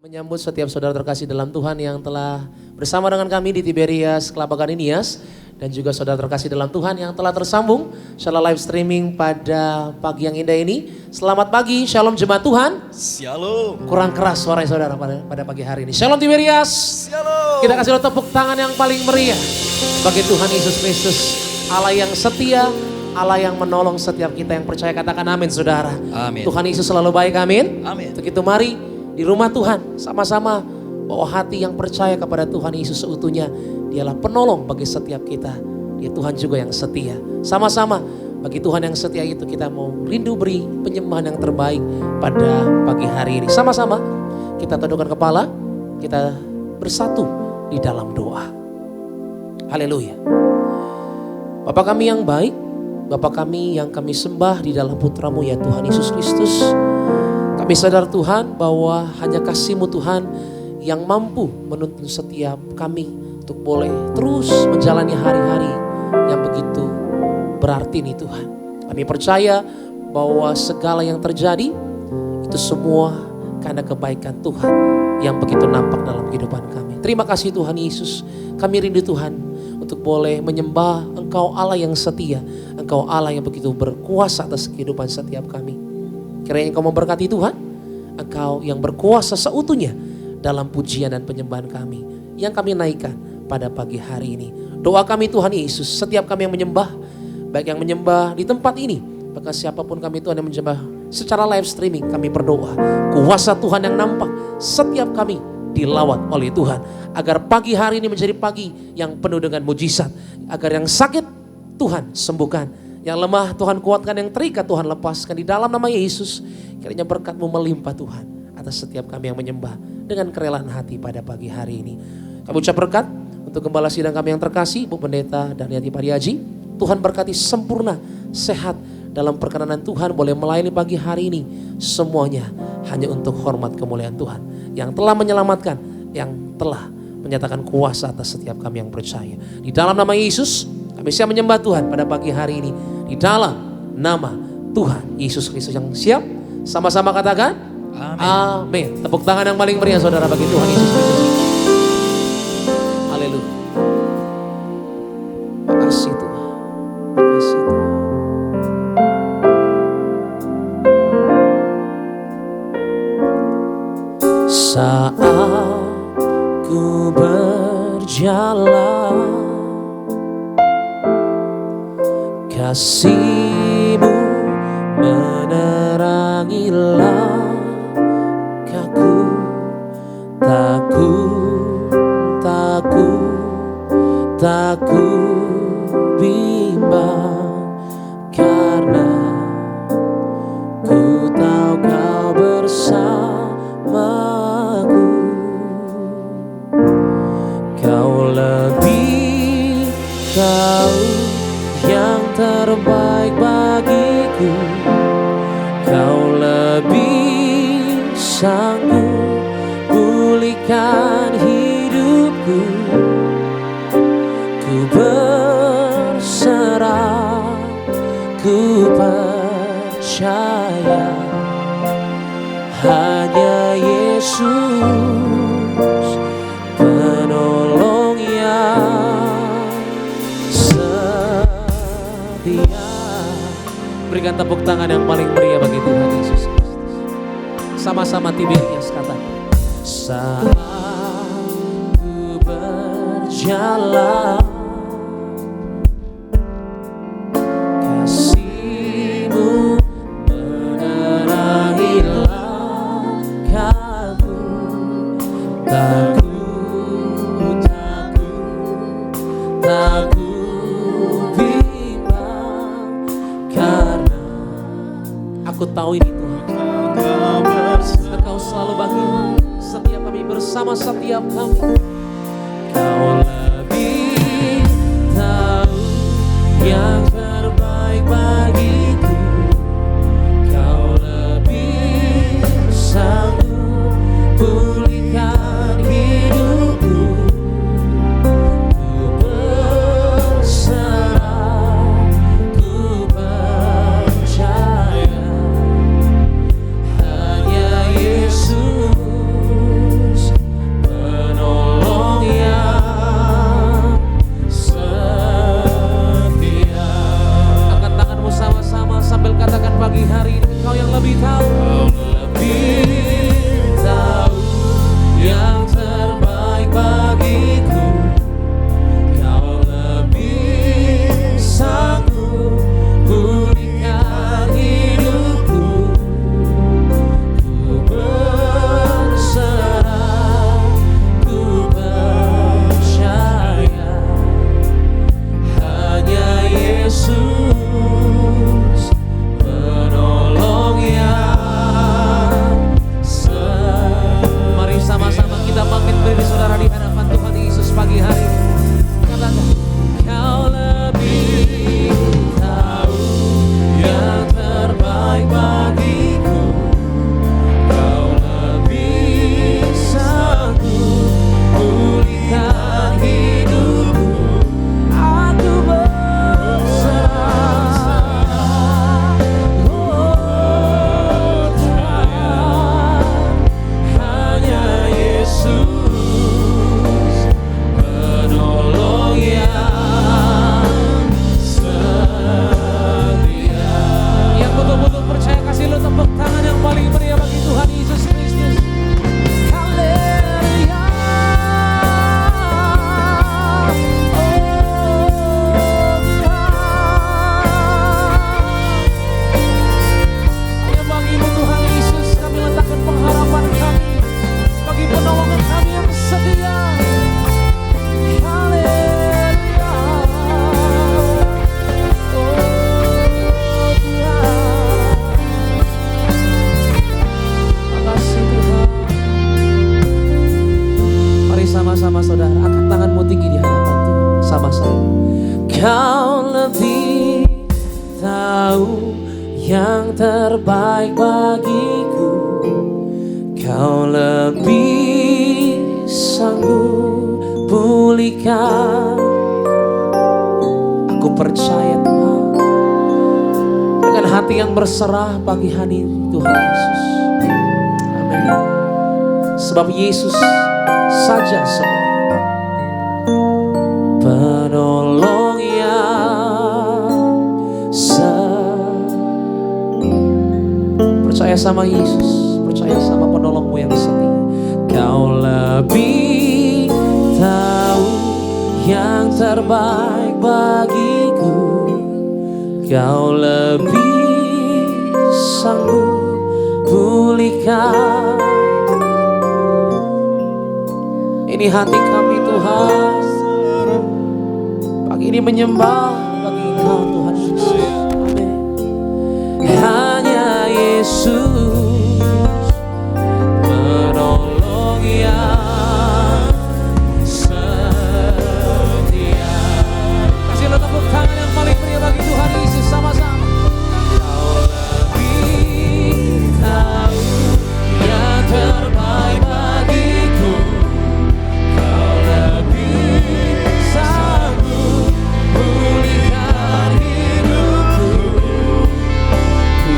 Menyambut setiap saudara terkasih dalam Tuhan yang telah bersama dengan kami di Tiberias Kelapa Gading dan juga saudara terkasih dalam Tuhan yang telah tersambung secara live streaming pada pagi yang indah ini. Selamat pagi, Shalom Jemaat Tuhan. Shalom. Kurang keras suara saudara pada pagi hari ini. Shalom Tiberias. Shalom. Kita kasih tepuk tangan yang paling meriah bagi Tuhan Yesus Kristus, Allah yang setia, Allah yang menolong setiap kita yang percaya. Katakan amin saudara. Amin. Tuhan Yesus selalu baik, amin. Amin. Untuk itu mari di rumah Tuhan sama-sama bawa hati yang percaya kepada Tuhan Yesus seutuhnya. Dialah penolong bagi setiap kita. Dia Tuhan juga yang setia. Sama-sama bagi Tuhan yang setia itu kita mau rindu beri penyembahan yang terbaik pada pagi hari ini. Sama-sama kita tundukkan kepala, kita bersatu di dalam doa. Haleluya. Bapa kami yang baik, Bapa kami yang kami sembah di dalam putra-Mu ya Tuhan Yesus Kristus. Kami sadar Tuhan bahwa hanya kasih-Mu Tuhan yang mampu menuntun setiap kami untuk boleh terus menjalani hari-hari yang begitu berarti nih Tuhan. Kami percaya bahwa segala yang terjadi itu semua karena kebaikan Tuhan yang begitu nampak dalam kehidupan kami. Terima kasih Tuhan Yesus. Kami rindu Tuhan untuk boleh menyembah Engkau Allah yang setia. Engkau Allah yang begitu berkuasa atas kehidupan setiap kami. Kiranya Engkau memberkati Tuhan, Engkau yang berkuasa seutuhnya dalam pujian dan penyembahan kami yang kami naikkan pada pagi hari ini. Doa kami Tuhan Yesus, setiap kami yang menyembah, baik yang menyembah di tempat ini, bahkan siapapun kami Tuhan yang menyembah secara live streaming, kami berdoa kuasa Tuhan yang nampak setiap kami dilawat oleh Tuhan, agar pagi hari ini menjadi pagi yang penuh dengan mujizat, agar yang sakit Tuhan sembuhkan, yang lemah Tuhan kuatkan, yang terikat Tuhan lepaskan di dalam nama Yesus. Kiranya berkat-Mu melimpah Tuhan atas setiap kami yang menyembah dengan kerelaan hati pada pagi hari ini. Kami ucap berkat untuk gembala sidang kami yang terkasih, Bu Pendeta Darniati Pariaji. Tuhan berkati sempurna, sehat dalam perkenanan Tuhan, boleh melayani pagi hari ini. Semuanya hanya untuk hormat kemuliaan Tuhan yang telah menyelamatkan, yang telah menyatakan kuasa atas setiap kami yang percaya. Di dalam nama Yesus kami siap menyembah Tuhan pada pagi hari ini. Di dalam nama Tuhan Yesus Kristus yang siap. Sama-sama katakan amin. Amin. Tepuk tangan yang paling meriah saudara bagi Tuhan Yesus Kristus. Haleluya. Makasih Tuhan. Makasih Tuhan. Saat ku berjalan, kasih-Mu menerangi langkahku. Takut bimbang, karena ku tahu Kau bersamaku. Kau lebih tahu yang terbaik bagiku. Kau lebih sanggup pulihkan hidupku. Ku berserah, ku percaya hanya Yesus penolong yang setia. Berikan tepuk tangan yang paling meriah bagi Tuhan Yesus Kristus. Sama-sama Tiberias katakan. Saat ku berjalan, kasih-Mu menerangi langkahku. Takut bimbang, karena aku tahu ini Tuhan, Engkau selalu bagi setiap kami, bersama setiap kami. Kau lebih tahu yang terbaik bagiku. Kau lebih sanggup pulihkan hidupku. Ku berserah, ku percaya hanya Yesus bersama saudara. Angkat tanganmu tinggi di hadapan Tuhan. Sama-sama. Kau lebih tahu yang terbaik bagiku. Kau lebih sanggup pulihkan. Aku percaya Tuhan, dengan hati yang berserah pagi hari Tuhan Yesus. Amin. Sebab Yesus saja semua penolong yang percaya sama Yesus, percaya sama penolongmu yang setia. Kau lebih tahu yang terbaik bagiku. Kau lebih sanggup pulihkan. Ini hati kami Tuhan, pagi ini menyembah bagi Engkau Tuhan Yesus. Amin. Hanya Yesus penolong yang setia. Kasihlah tepuk tangan yang paling meriah bagi Tuhan Yesus sama-sama. Kau lebih tahu yang terbaik bagiku. Kau lebih sanggup pulihkan hidupku. Ku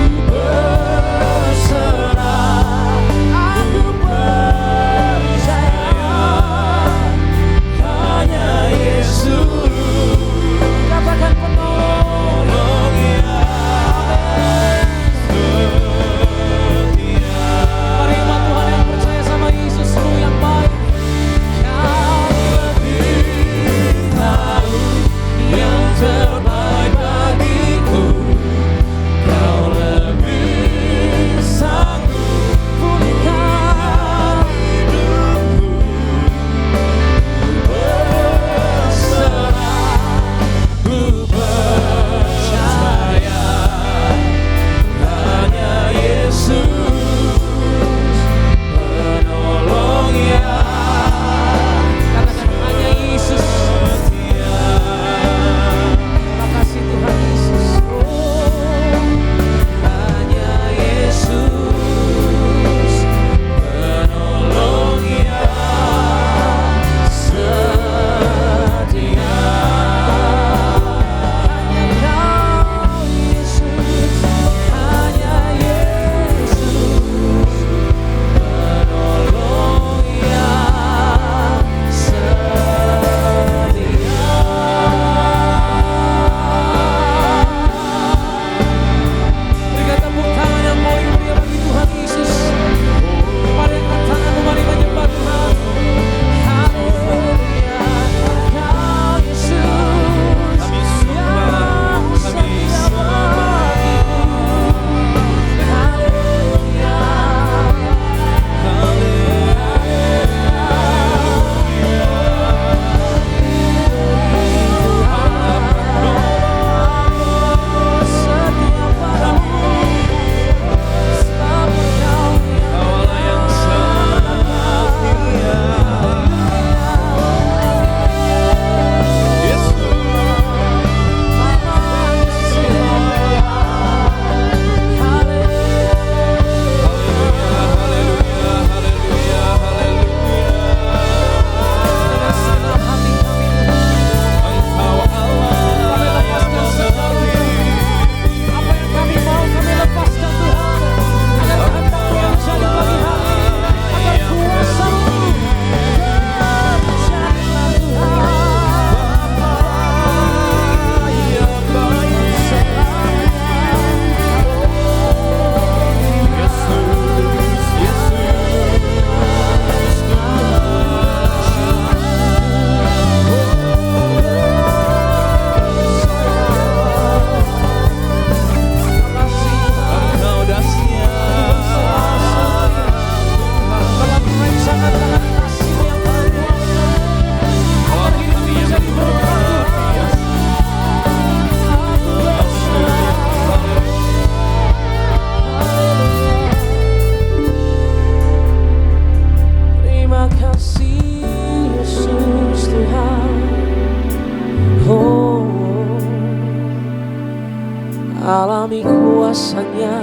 kuasanya.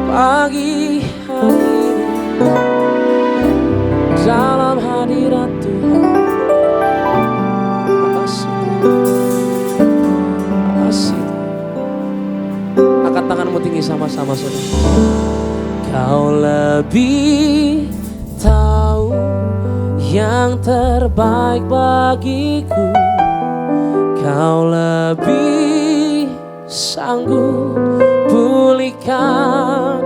Pagi hari ini dalam hadirat Tuhan. Makasih Tuhan, makasih. Angkat tanganmu tinggi sama-sama saudara. Kau lebih tahu yang terbaik bagiku. Kau lebih sanggup pulihkan.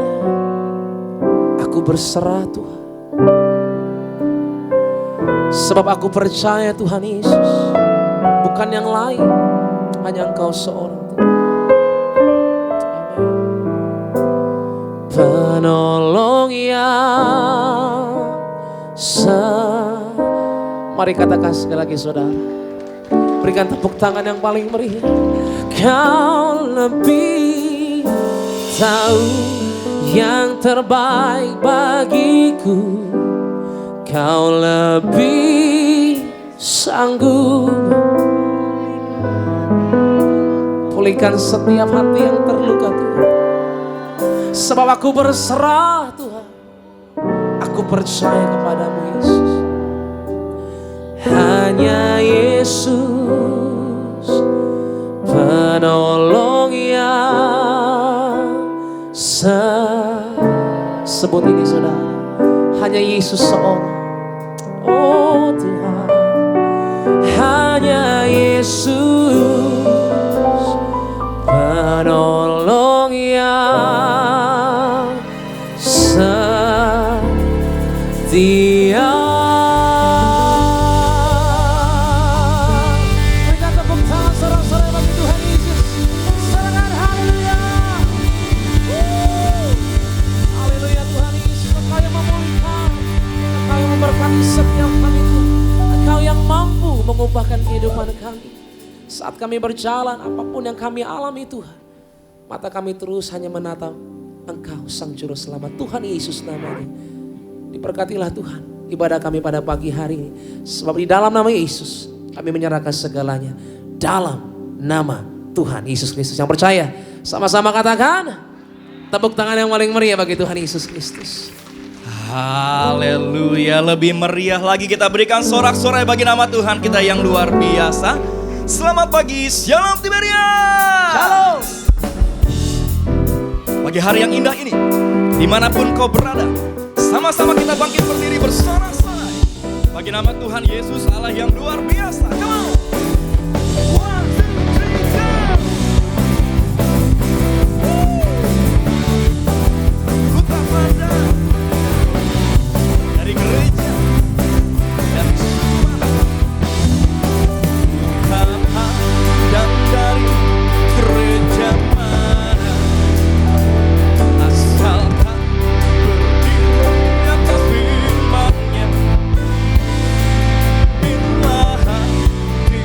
Aku berserah Tuhan. Sebab aku percaya Tuhan Yesus, bukan yang lain, hanya Engkau seorang Tuhan. Penolong yang mari katakan sekali lagi saudara. Berikan tepuk tangan yang paling meriah. Kau lebih tahu yang terbaik bagiku. Kau lebih sanggup pulihkan setiap hati yang terluka Tuhan. Sebab aku berserah Tuhan. Aku percaya kepadamu Yesus. Hanya Yesus penolong yang sebut ini saudara. Hanya Yesus seorang. Oh Tuhan. Hanya Yesus penolong yang setia. Berikan tepuk tangan sorak-sorai bagi Tuhan Yesus. Serangan haleluya. Haleluya Tuhan Yesus. Engkau yang memulihkan, Engkau yang memberkati setiap kami Tuhan. Engkau yang mampu mengubahkan kehidupan kami. Saat kami berjalan, apapun yang kami alami Tuhan, mata kami terus hanya menatap Engkau Sang Juru Selamat, Tuhan Yesus namanya. Diberkatilah Tuhan ibadah kami pada pagi hari ini. Sebab di dalam nama Yesus kami menyerahkan segalanya. Dalam nama Tuhan Yesus Kristus. Yang percaya sama-sama katakan tepuk tangan yang paling meriah bagi Tuhan Yesus Kristus. Haleluya. Lebih meriah lagi kita berikan sorak-sorai bagi nama Tuhan kita yang luar biasa. Selamat pagi, Shalom Tiberia. Shalom. Pagi hari yang indah ini, dimanapun kau berada, sama-sama kita bangkit berdiri bersorak-sorai bagi nama Tuhan Yesus Allah yang luar biasa. Come on. 1, 2, 3, go. Putra pada dari gereja dan dan dari gereja mana asalkan berdiri di atas firman-Nya, bila hati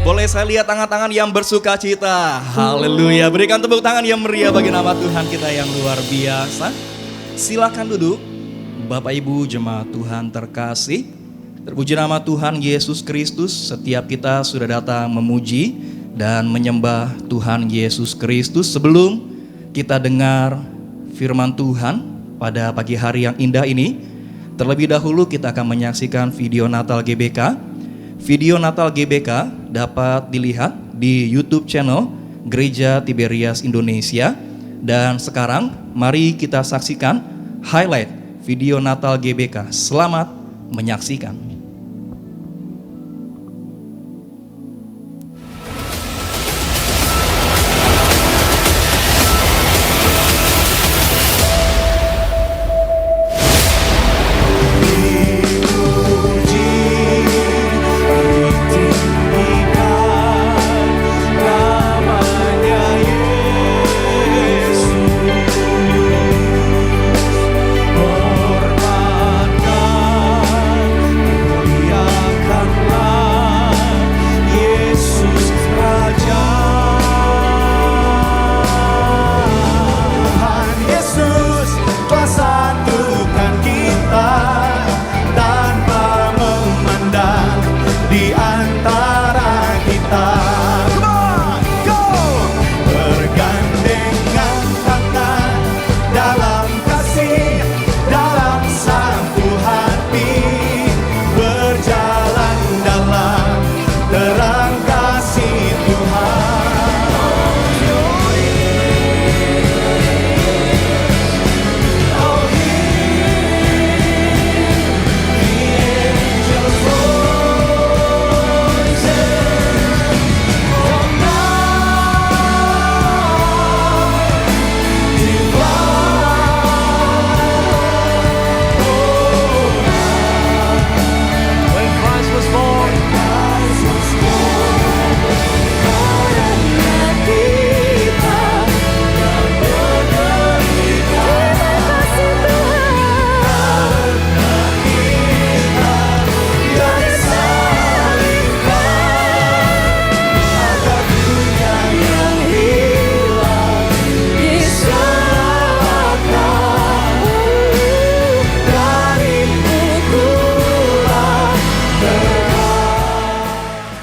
Boleh saya lihat tangan-tangan yang bersuka cita. Haleluya. Berikan tepuk tangan yang meriah bagi nama Tuhan kita yang luar biasa. Silakan duduk. Bapak Ibu jemaat Tuhan terkasih. Terpuji nama Tuhan Yesus Kristus. Setiap kita sudah datang memuji dan menyembah Tuhan Yesus Kristus. Sebelum kita dengar firman Tuhan pada pagi hari yang indah ini, terlebih dahulu kita akan menyaksikan video Natal GBK. Video Natal GBK dapat dilihat di YouTube channel Gereja Tiberias Indonesia. Dan sekarang mari kita saksikan highlight video Natal GBK. Selamat menyaksikan.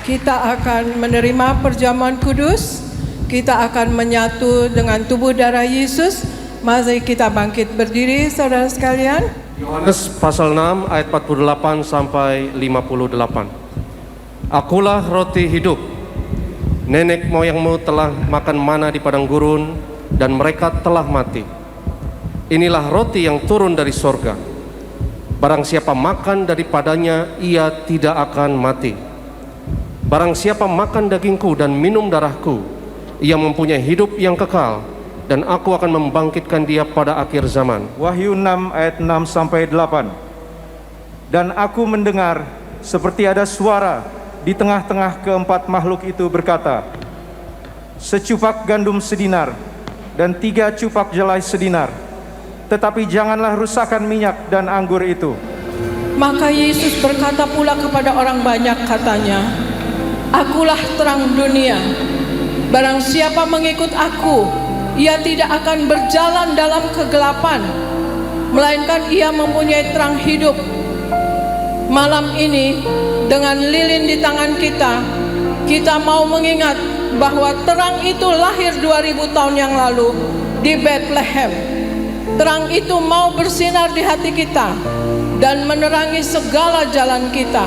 Kita akan menerima perjamuan kudus. Kita akan menyatu dengan tubuh darah Yesus. Mari kita bangkit berdiri, saudara sekalian. Yohanes pasal 6 ayat 48 sampai 58. Akulah roti hidup. Nenek moyangmu telah makan mana di padang gurun dan mereka telah mati. Inilah roti yang turun dari sorga. Barang siapa makan daripadanya, ia tidak akan mati. Barang siapa makan dagingku dan minum darahku, ia mempunyai hidup yang kekal, dan aku akan membangkitkan dia pada akhir zaman. Wahyu 6 ayat 6 sampai 8. Dan aku mendengar seperti ada suara di tengah-tengah keempat makhluk itu berkata, secupak gandum sedinar dan 3 cupak jelai sedinar, tetapi janganlah rusakkan minyak dan anggur itu. Maka Yesus berkata pula kepada orang banyak, katanya, akulah terang dunia. Barang siapa mengikut aku, ia tidak akan berjalan dalam kegelapan, melainkan ia mempunyai terang hidup. Malam ini, dengan lilin di tangan kita, kita mau mengingat bahwa terang itu lahir 2000 tahun yang lalu di Bethlehem. Terang itu mau bersinar di hati kita dan menerangi segala jalan kita.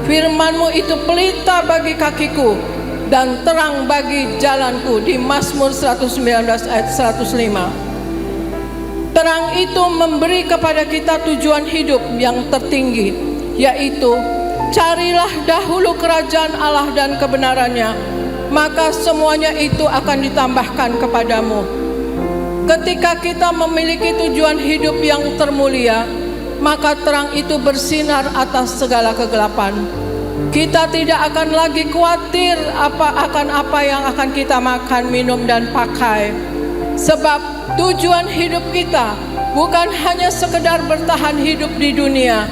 Firman-Mu itu pelita bagi kakiku dan terang bagi jalanku, di Mazmur 119 ayat 105. Terang itu memberi kepada kita tujuan hidup yang tertinggi, yaitu carilah dahulu kerajaan Allah dan kebenarannya, maka semuanya itu akan ditambahkan kepadamu. Ketika kita memiliki tujuan hidup yang termulia, maka terang itu bersinar atas segala kegelapan. Kita tidak akan lagi khawatir akan apa yang akan kita makan, minum, dan pakai. Sebab tujuan hidup kita bukan hanya sekedar bertahan hidup di dunia,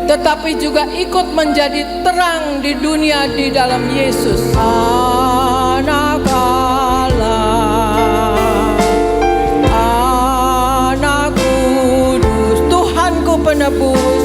tetapi juga ikut menjadi terang di dunia di dalam Yesus. Anak Allah, Anak Kudus, Tuhanku penebus,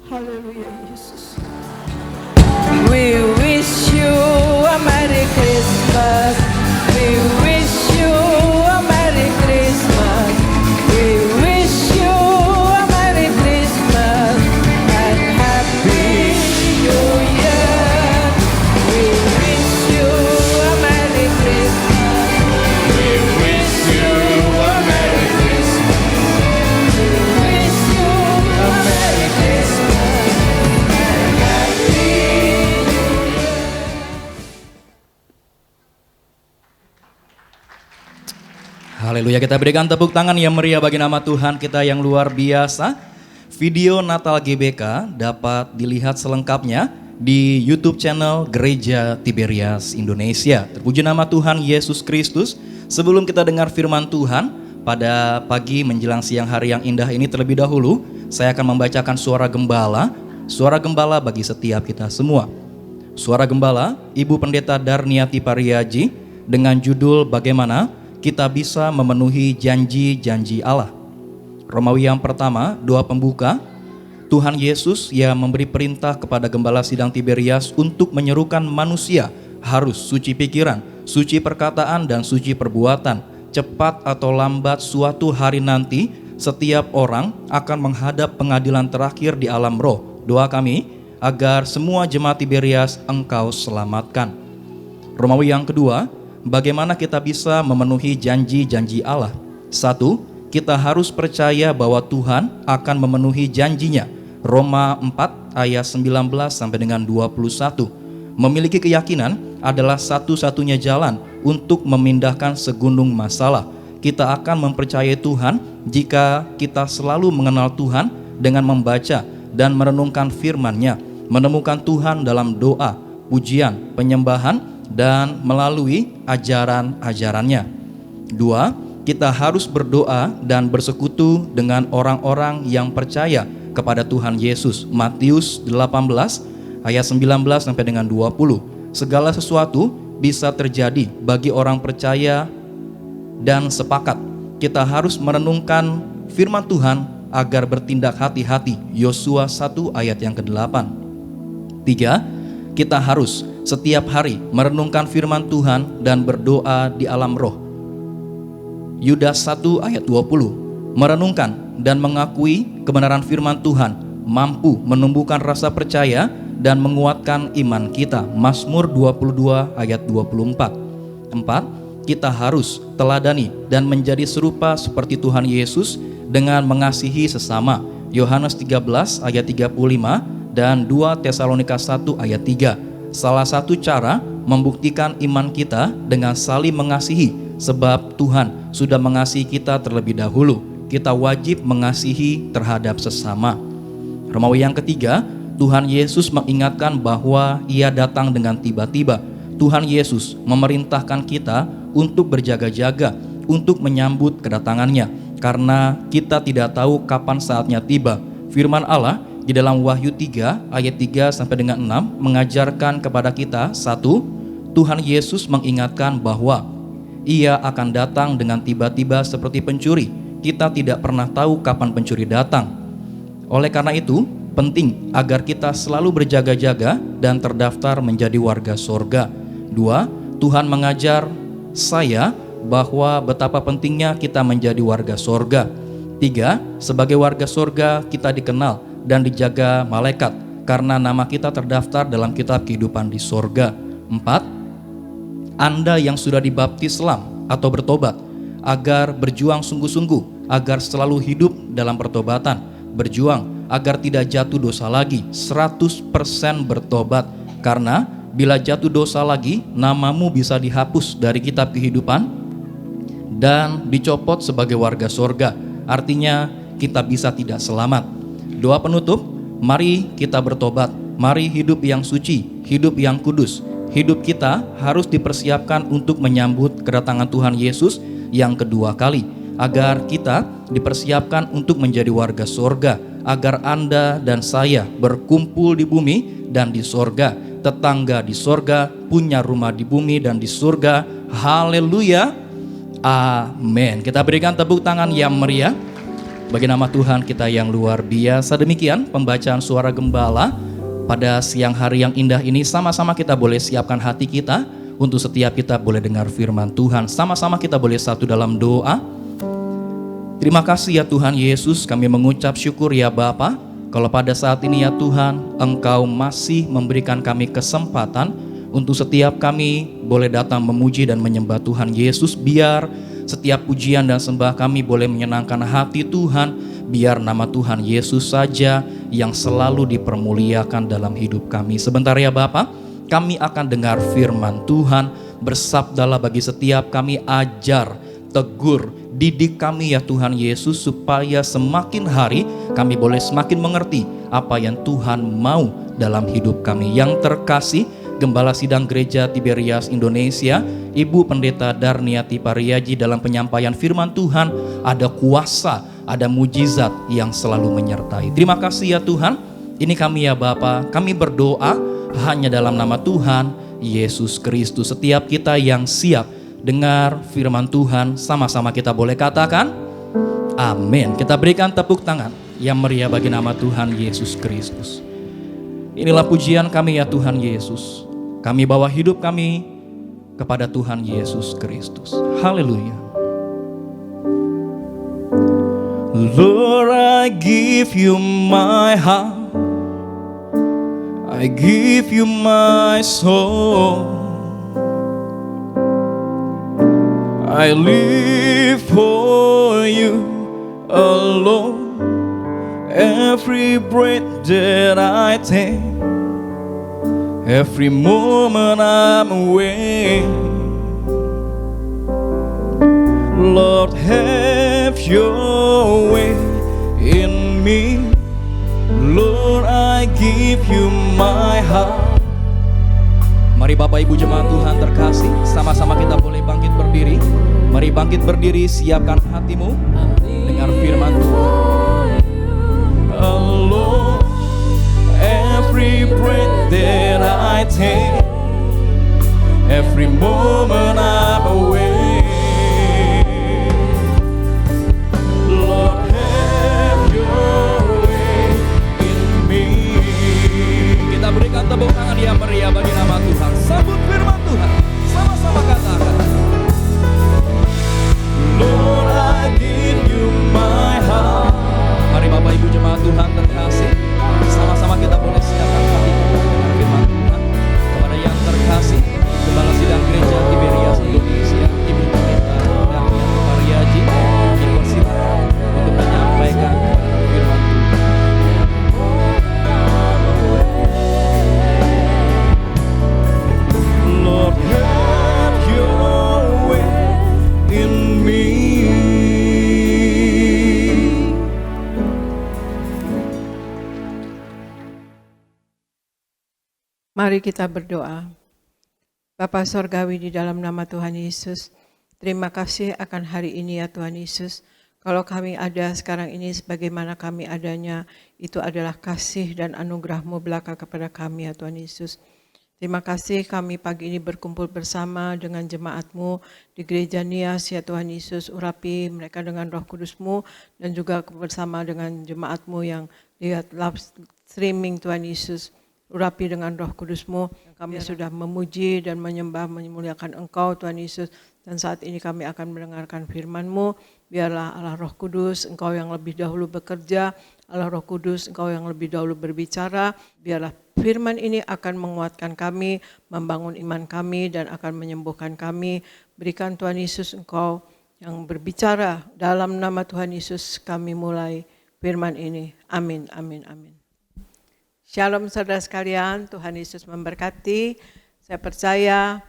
Haleluya Yesus. We wish you a Merry Christmas. We wish you a Merry Christmas. We wish you a Merry Christmas and Happy New Year. We wish you a Merry Christmas. We wish you a Merry Christmas. We wish you a Merry Christmas and Happy New Year. Haleluya, kita berikan tepuk tangan yang meriah bagi nama Tuhan kita yang luar biasa. Video Natal GBK dapat dilihat selengkapnya di YouTube channel Gereja Tiberias Indonesia. Terpuji nama Tuhan Yesus Kristus. Sebelum kita dengar firman Tuhan pada pagi menjelang siang hari yang indah ini, terlebih dahulu saya akan membacakan suara gembala bagi setiap kita semua. Suara gembala Ibu Pendeta Darniati Pariaji dengan judul bagaimana kita bisa memenuhi janji-janji Allah. Romawi yang pertama, doa pembuka. Tuhan Yesus yang memberi perintah kepada Gembala Sidang Tiberias untuk menyerukan manusia harus suci pikiran, suci perkataan, dan suci perbuatan. Cepat atau lambat suatu hari nanti, setiap orang akan menghadap pengadilan terakhir di alam roh. Doa kami agar semua jemaat Tiberias Engkau selamatkan. Romawi yang kedua, bagaimana kita bisa memenuhi janji-janji Allah? 1. Kita harus percaya bahwa Tuhan akan memenuhi janjinya. Roma 4 ayat 19 sampai dengan 21. Memiliki keyakinan adalah satu-satunya jalan untuk memindahkan segunung masalah. Kita akan mempercayai Tuhan jika kita selalu mengenal Tuhan dengan membaca dan merenungkan firman-Nya, menemukan Tuhan dalam doa, pujian, penyembahan, dan melalui ajaran-ajarannya. 2. Kita harus berdoa dan bersekutu dengan orang-orang yang percaya kepada Tuhan Yesus. Matius 18 ayat 19 sampai dengan 20. Segala sesuatu bisa terjadi bagi orang percaya dan sepakat. Kita harus merenungkan firman Tuhan agar bertindak hati-hati. Yosua 1 ayat yang ke-8. 3. Kita harus setiap hari merenungkan firman Tuhan dan berdoa di alam roh. Yudas 1 ayat 20. Merenungkan dan mengakui kebenaran firman Tuhan mampu menumbuhkan rasa percaya dan menguatkan iman kita. Mazmur 22 ayat 24. 4. Kita harus teladani dan menjadi serupa seperti Tuhan Yesus dengan mengasihi sesama. Yohanes 13 ayat 35 dan 2 Tesalonika 1 ayat 3. Salah satu cara membuktikan iman kita dengan saling mengasihi, sebab Tuhan sudah mengasihi kita terlebih dahulu. Kita wajib mengasihi terhadap sesama. Romawi yang ketiga, Tuhan Yesus mengingatkan bahwa Ia datang dengan tiba-tiba. Tuhan Yesus memerintahkan kita untuk berjaga-jaga, untuk menyambut kedatangannya, karena kita tidak tahu kapan saatnya tiba. Firman Allah di dalam Wahyu 3 ayat 3 sampai dengan 6 mengajarkan kepada kita, 1. Tuhan Yesus mengingatkan bahwa Ia akan datang dengan tiba-tiba seperti pencuri. Kita tidak pernah tahu kapan pencuri datang. Oleh karena itu, penting agar kita selalu berjaga-jaga dan terdaftar menjadi warga sorga. 2. Tuhan mengajar saya bahwa betapa pentingnya kita menjadi warga sorga. 3. Sebagai warga sorga kita dikenal dan dijaga malaikat karena nama kita terdaftar dalam kitab kehidupan di sorga. 4. Anda yang sudah dibaptis selam atau bertobat, agar berjuang sungguh-sungguh, agar selalu hidup dalam pertobatan, berjuang agar tidak jatuh dosa lagi, 100% bertobat. Karena bila jatuh dosa lagi, namamu bisa dihapus dari kitab kehidupan dan dicopot sebagai warga sorga. Artinya kita bisa tidak selamat. Doa penutup, mari kita bertobat, mari hidup yang suci, hidup yang kudus. Hidup kita harus dipersiapkan untuk menyambut kedatangan Tuhan Yesus yang kedua kali, agar kita dipersiapkan untuk menjadi warga sorga, agar Anda dan saya berkumpul di bumi dan di sorga, tetangga di sorga, punya rumah di bumi dan di surga. Haleluya, amin. Kita berikan tepuk tangan yang meriah bagi nama Tuhan kita yang luar biasa. Demikian pembacaan suara gembala pada siang hari yang indah ini. Sama-sama kita boleh siapkan hati kita untuk setiap kita boleh dengar firman Tuhan. Sama-sama kita boleh satu dalam doa. Terima kasih ya Tuhan Yesus, kami mengucap syukur ya Bapa, kalau pada saat ini ya Tuhan, Engkau masih memberikan kami kesempatan untuk setiap kami boleh datang memuji dan menyembah Tuhan Yesus. Biar setiap pujian dan sembah kami boleh menyenangkan hati Tuhan. Biar nama Tuhan Yesus saja yang selalu dipermuliakan dalam hidup kami. Sebentar ya Bapa, kami akan dengar firman Tuhan. Bersabdalah bagi setiap kami, ajar, tegur, didik kami ya Tuhan Yesus, supaya semakin hari kami boleh semakin mengerti apa yang Tuhan mau dalam hidup kami. Yang terkasih, Gembala Sidang Gereja Tiberias Indonesia, Ibu Pendeta Darniati Pariaji, dalam penyampaian firman Tuhan ada kuasa, ada mujizat yang selalu menyertai. Terima kasih ya Tuhan. Ini kami ya Bapa, kami berdoa hanya dalam nama Tuhan Yesus Kristus. Setiap kita yang siap dengar firman Tuhan. Sama-sama kita boleh katakan amin. Kita berikan tepuk tangan yang meriah bagi nama Tuhan Yesus Kristus. Inilah pujian kami ya Tuhan Yesus. Kami bawa hidup kami kepada Tuhan Yesus Kristus. Haleluya. Lord, I give you my heart. I give you my soul. I live for you alone. Every breath that I take, every moment I'm awake. Lord, have your way in me. Lord, I give you my heart. Mari Bapak Ibu jemaat Tuhan terkasih, sama-sama kita boleh bangkit berdiri. Mari bangkit berdiri, siapkan hatimu. Dengar firman Tuhan. Alone, every breath that I take, every moment I'm awake. Lord, have your way in me. Kita berikan tepuk tangan yang meriah bagi nama Tuhan. Sambut firman Tuhan. Sama-sama katakan. Lord, I give you my heart. Mari Bapak Ibu jemaat Tuhan terkasih, sama-sama kita boleh siapkan hati dengan firman Tuhan. Kepada yang terkasih, Kepala Sidang Gereja Tiberias Indonesia, Ibu Pendeta Damian Pariaji, dipersilakan untuk menyampaikan firman Tuhan. Lord, have your way in me. Mari kita berdoa. Bapa Sorgawi, di dalam nama Tuhan Yesus, terima kasih akan hari ini ya Tuhan Yesus. Kalau kami ada sekarang ini sebagaimana kami adanya, itu adalah kasih dan anugerah-Mu belaka kepada kami ya Tuhan Yesus. Terima kasih kami pagi ini berkumpul bersama dengan jemaat-Mu di Gereja Nias ya Tuhan Yesus. Urapi mereka dengan Roh Kudus-Mu dan juga bersama dengan jemaat-Mu yang lihat live streaming Tuhan Yesus. Urapi dengan Roh Kudus-Mu. Kami sudah memuji dan menyembah, memuliakan Engkau Tuhan Yesus. Dan saat ini kami akan mendengarkan firman-Mu. Biarlah Allah Roh Kudus, Engkau yang lebih dahulu bekerja. Allah Roh Kudus, Engkau yang lebih dahulu berbicara. Biarlah firman ini akan menguatkan kami, membangun iman kami dan akan menyembuhkan kami. Berikan Tuhan Yesus Engkau yang berbicara. Dalam nama Tuhan Yesus kami mulai firman ini. Amin, amin, amin. Shalom saudara sekalian, Tuhan Yesus memberkati. Saya percaya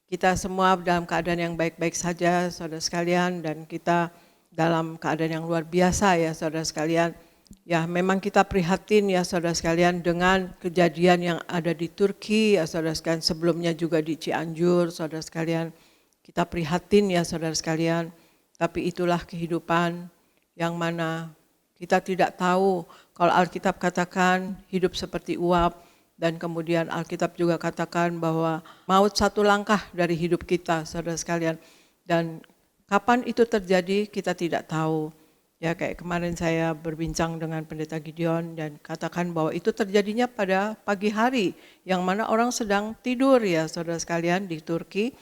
kita semua dalam keadaan yang baik-baik saja saudara sekalian, dan kita dalam keadaan yang luar biasa ya saudara sekalian. Ya memang kita prihatin ya saudara sekalian dengan kejadian yang ada di Turki ya saudara sekalian, sebelumnya juga di Cianjur saudara sekalian. Kita prihatin ya saudara sekalian, tapi itulah kehidupan yang mana kita tidak tahu. Kalau Alkitab katakan hidup seperti uap, dan kemudian Alkitab juga katakan bahwa maut satu langkah dari hidup kita, saudara sekalian. Dan kapan itu terjadi kita tidak tahu. Ya kayak kemarin saya berbincang dengan Pendeta Gideon dan katakan bahwa itu terjadinya pada pagi hari, yang mana orang sedang tidur ya saudara sekalian di Turki.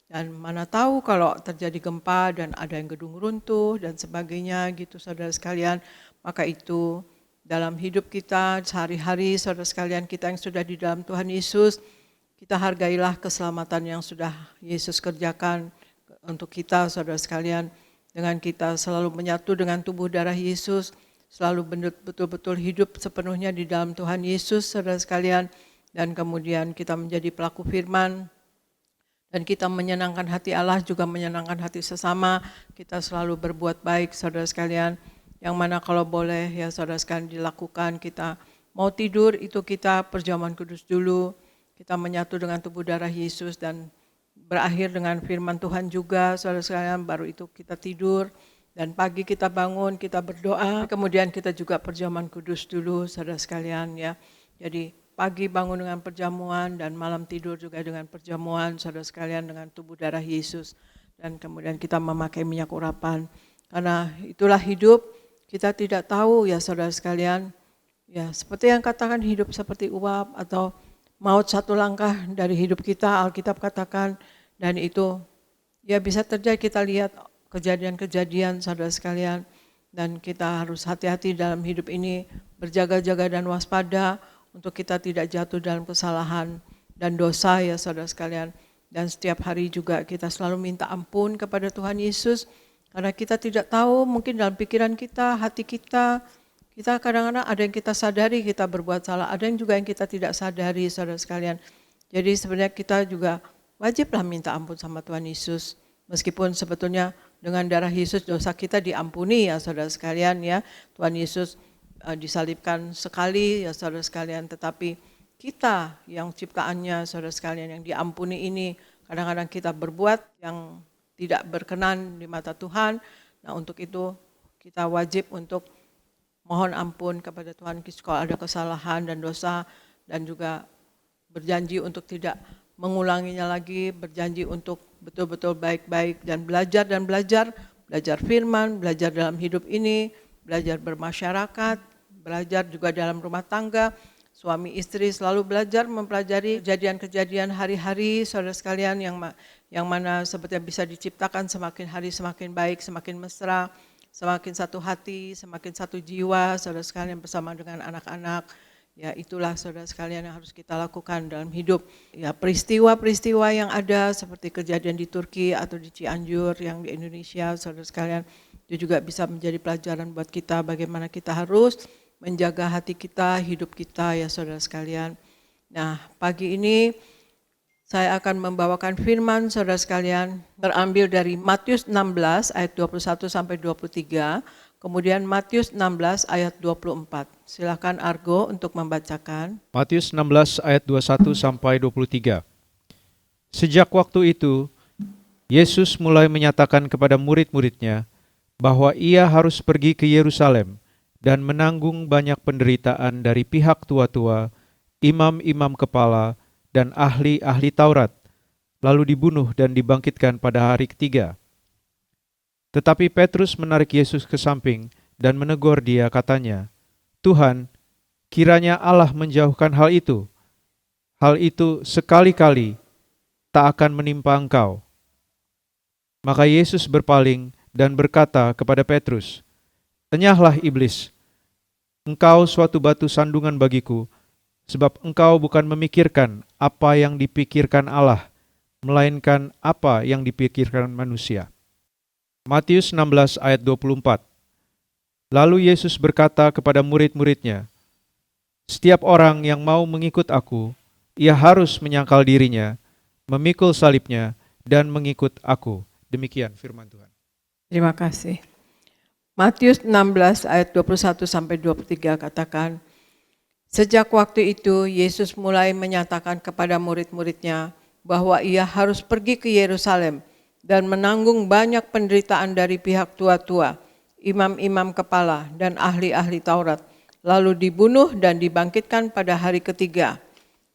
Dan mana tahu kalau terjadi gempa dan ada yang gedung runtuh dan sebagainya gitu saudara sekalian. Maka itu dalam hidup kita sehari-hari saudara sekalian, kita yang sudah di dalam Tuhan Yesus, kita hargailah keselamatan yang sudah Yesus kerjakan untuk kita saudara sekalian. Dengan kita selalu menyatu dengan tubuh darah Yesus, selalu betul-betul hidup sepenuhnya di dalam Tuhan Yesus saudara sekalian. Dan kemudian kita menjadi pelaku firman, dan kita menyenangkan hati Allah juga menyenangkan hati sesama. Kita selalu berbuat baik saudara sekalian. Yang mana kalau boleh ya saudara sekalian dilakukan, kita mau tidur itu kita perjamuan kudus dulu, kita menyatu dengan tubuh darah Yesus dan berakhir dengan firman Tuhan juga saudara sekalian, baru itu kita tidur. Dan pagi kita bangun, kita berdoa, kemudian kita juga perjamuan kudus dulu saudara sekalian ya. Jadi pagi bangun dengan perjamuan dan malam tidur juga dengan perjamuan, saudara sekalian, dengan tubuh darah Yesus. Dan kemudian kita memakai minyak urapan. Karena itulah hidup, kita tidak tahu ya saudara sekalian. Ya seperti yang katakan hidup seperti uap atau maut satu langkah dari hidup kita, Alkitab katakan. Dan itu ya bisa terjadi, kita lihat kejadian-kejadian saudara sekalian. Dan kita harus hati-hati dalam hidup ini, berjaga-jaga dan waspada untuk kita tidak jatuh dalam kesalahan dan dosa ya saudara sekalian. Dan setiap hari juga kita selalu minta ampun kepada Tuhan Yesus, karena kita tidak tahu, mungkin dalam pikiran kita, hati kita kadang-kadang ada yang kita sadari kita berbuat salah, ada yang juga yang kita tidak sadari saudara sekalian. Jadi sebenarnya kita juga wajiblah minta ampun sama Tuhan Yesus, meskipun sebetulnya dengan darah Yesus dosa kita diampuni ya saudara sekalian ya. Tuhan Yesus disalibkan sekali ya saudara sekalian, tetapi kita yang ciptaannya saudara sekalian yang diampuni ini, kadang-kadang kita berbuat yang tidak berkenan di mata Tuhan. Nah untuk itu kita wajib untuk mohon ampun kepada Tuhan Yesus kalau ada kesalahan dan dosa, dan juga berjanji untuk tidak mengulanginya lagi, berjanji untuk betul-betul baik-baik dan belajar firman, belajar dalam hidup ini, belajar bermasyarakat, belajar juga dalam rumah tangga, suami istri selalu belajar mempelajari kejadian-kejadian hari-hari saudara sekalian yang mana sebetulnya bisa diciptakan semakin hari semakin baik, semakin mesra, semakin satu hati, semakin satu jiwa saudara sekalian bersama dengan anak-anak. Ya itulah saudara sekalian yang harus kita lakukan dalam hidup. Ya peristiwa-peristiwa yang ada seperti kejadian di Turki atau di Cianjur yang di Indonesia saudara sekalian, itu juga bisa menjadi pelajaran buat kita bagaimana kita harus menjaga hati kita, hidup kita ya saudara sekalian. Nah pagi ini saya akan membawakan firman saudara sekalian terambil dari Matius 16 ayat 21 sampai 23. Kemudian Matius 16 ayat 24. Silakan Argo untuk membacakan. Matius 16 ayat 21 sampai 23. Sejak waktu itu, Yesus mulai menyatakan kepada murid-muridnya bahwa ia harus pergi ke Yerusalem dan menanggung banyak penderitaan dari pihak tua-tua, imam-imam kepala, dan ahli-ahli Taurat, lalu dibunuh dan dibangkitkan pada hari ketiga. Tetapi Petrus menarik Yesus ke samping dan menegur dia, katanya, "Tuhan, kiranya Allah menjauhkan hal itu. Hal itu sekali-kali tak akan menimpa engkau." Maka Yesus berpaling dan berkata kepada Petrus, "Enyahlah iblis, engkau suatu batu sandungan bagiku, sebab engkau bukan memikirkan apa yang dipikirkan Allah, melainkan apa yang dipikirkan manusia." Matius 16 ayat 24. Lalu Yesus berkata kepada murid-muridnya, "Setiap orang yang mau mengikut aku, ia harus menyangkal dirinya, memikul salibnya, dan mengikut aku." Demikian firman Tuhan. Terima kasih. Matius 16 ayat 21 sampai 23 katakan, sejak waktu itu Yesus mulai menyatakan kepada murid-muridnya bahwa ia harus pergi ke Yerusalem dan menanggung banyak penderitaan dari pihak tua-tua, imam-imam kepala, dan ahli-ahli Taurat, lalu dibunuh dan dibangkitkan pada hari ketiga.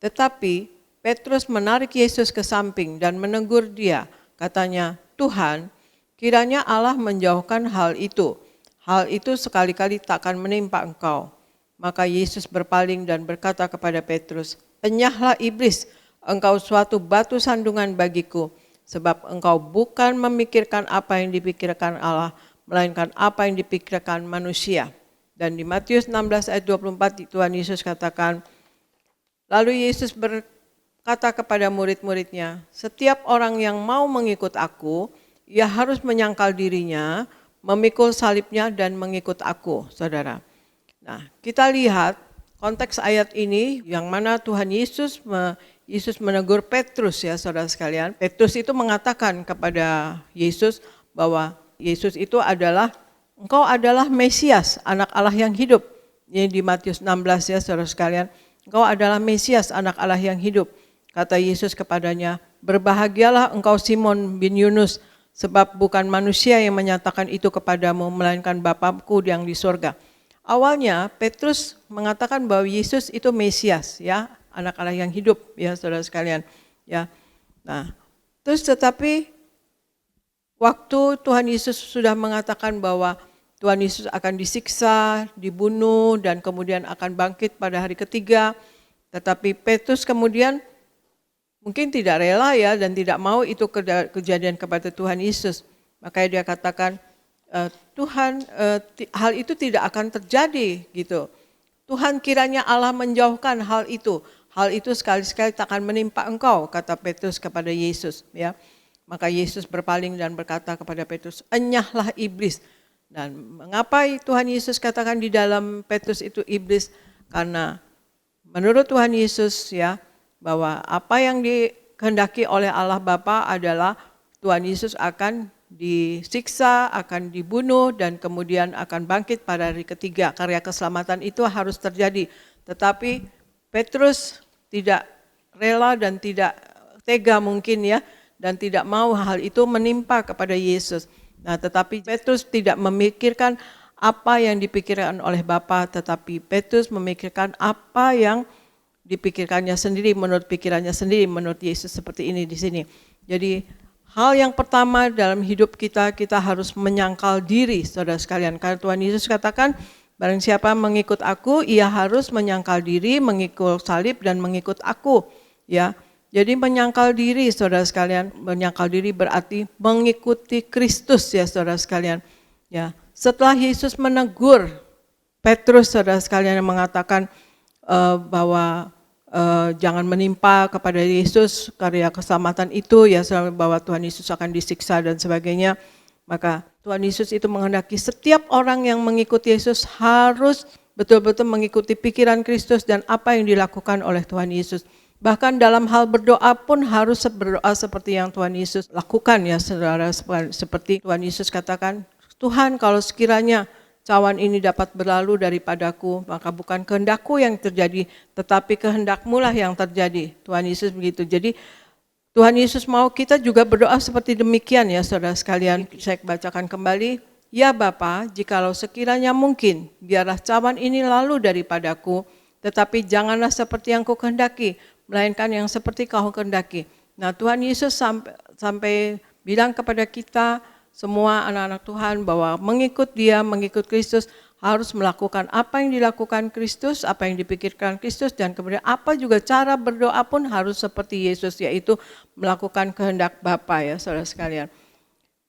Tetapi Petrus menarik Yesus ke samping dan menegur dia, katanya, "Tuhan, kiranya Allah menjauhkan hal itu. Hal itu sekali-kali takkan menimpa engkau." Maka Yesus berpaling dan berkata kepada Petrus, "Enyahlah iblis, engkau suatu batu sandungan bagiku, sebab engkau bukan memikirkan apa yang dipikirkan Allah, melainkan apa yang dipikirkan manusia." Dan di Matius 16 ayat 24 Tuhan Yesus katakan, lalu Yesus berkata kepada murid-muridnya, "Setiap orang yang mau mengikut aku, ia harus menyangkal dirinya, memikul salibnya dan mengikut aku." Saudara. Nah, kita lihat konteks ayat ini yang mana Tuhan Yesus menegur Petrus ya saudara sekalian. Petrus itu mengatakan kepada Yesus bahwa Yesus itu adalah, engkau adalah Mesias, anak Allah yang hidup. Ini di Matius 16 ya saudara sekalian. Engkau adalah Mesias, anak Allah yang hidup. Kata Yesus kepadanya, "Berbahagialah engkau Simon bin Yunus, sebab bukan manusia yang menyatakan itu kepadamu, melainkan Bapa-Ku yang di sorga. awalnya Petrus mengatakan bahwa Yesus itu Mesias, ya, anak Allah yang hidup, ya saudara sekalian, ya. Nah, terus tetapi waktu Tuhan Yesus sudah mengatakan bahwa Tuhan Yesus akan disiksa, dibunuh, dan kemudian akan bangkit pada hari ketiga, tetapi Petrus kemudian mungkin tidak rela ya dan tidak mau itu kejadian kepada Tuhan Yesus. Makanya dia katakan, Tuhan, hal itu tidak akan terjadi gitu. Tuhan, kiranya Allah menjauhkan hal itu. Hal itu sekali-sekali tak akan menimpa engkau, kata Petrus kepada Yesus. Ya, maka Yesus berpaling dan berkata kepada Petrus, enyahlah iblis. Dan mengapa Tuhan Yesus katakan di dalam Petrus itu iblis? Karena menurut Tuhan Yesus ya, bahwa apa yang dikehendaki oleh Allah Bapa adalah Tuhan Yesus akan disiksa, akan dibunuh, dan kemudian akan bangkit pada hari ketiga. Karya keselamatan itu harus terjadi. Tetapi Petrus tidak rela dan tidak tega mungkin ya, dan tidak mau hal itu menimpa kepada Yesus. Nah, tetapi Petrus tidak memikirkan apa yang dipikirkan oleh Bapa, tetapi Petrus memikirkan apa yang dipikirkannya sendiri, menurut pikirannya sendiri, menurut Yesus seperti ini di sini. Jadi hal yang pertama dalam hidup kita harus menyangkal diri, saudara sekalian. Karena Tuhan Yesus katakan, barang siapa mengikut aku, ia harus menyangkal diri, mengikul salib dan mengikut aku. Ya, jadi menyangkal diri, saudara sekalian. Menyangkal diri berarti mengikuti Kristus ya, saudara sekalian. Ya, setelah Yesus menegur Petrus, saudara sekalian, yang mengatakan bahwa jangan menimpa kepada Yesus karya keselamatan itu ya, bahwa Tuhan Yesus akan disiksa dan sebagainya. Maka Tuhan Yesus itu menghendaki setiap orang yang mengikuti Yesus harus betul-betul mengikuti pikiran Kristus dan apa yang dilakukan oleh Tuhan Yesus. Bahkan dalam hal berdoa pun harus berdoa seperti yang Tuhan Yesus lakukan ya, saudara. Seperti Tuhan Yesus katakan, Tuhan, kalau sekiranya cawan ini dapat berlalu daripadaku, maka bukan kehendakku yang terjadi, tetapi kehendakmu lah yang terjadi. Tuhan Yesus begitu. Jadi Tuhan Yesus mau kita juga berdoa seperti demikian ya, saudara sekalian. Saya bacakan kembali. Ya Bapa, jikalau sekiranya mungkin, biarlah cawan ini lalu daripadaku, tetapi janganlah seperti yang kau kehendaki, melainkan yang seperti kau kehendaki. Nah, Tuhan Yesus sampai bilang kepada kita, semua anak-anak Tuhan, bahwa mengikut Dia, mengikut Kristus, harus melakukan apa yang dilakukan Kristus, apa yang dipikirkan Kristus, dan kemudian apa juga cara berdoa pun harus seperti Yesus, yaitu melakukan kehendak Bapa ya, saudara sekalian.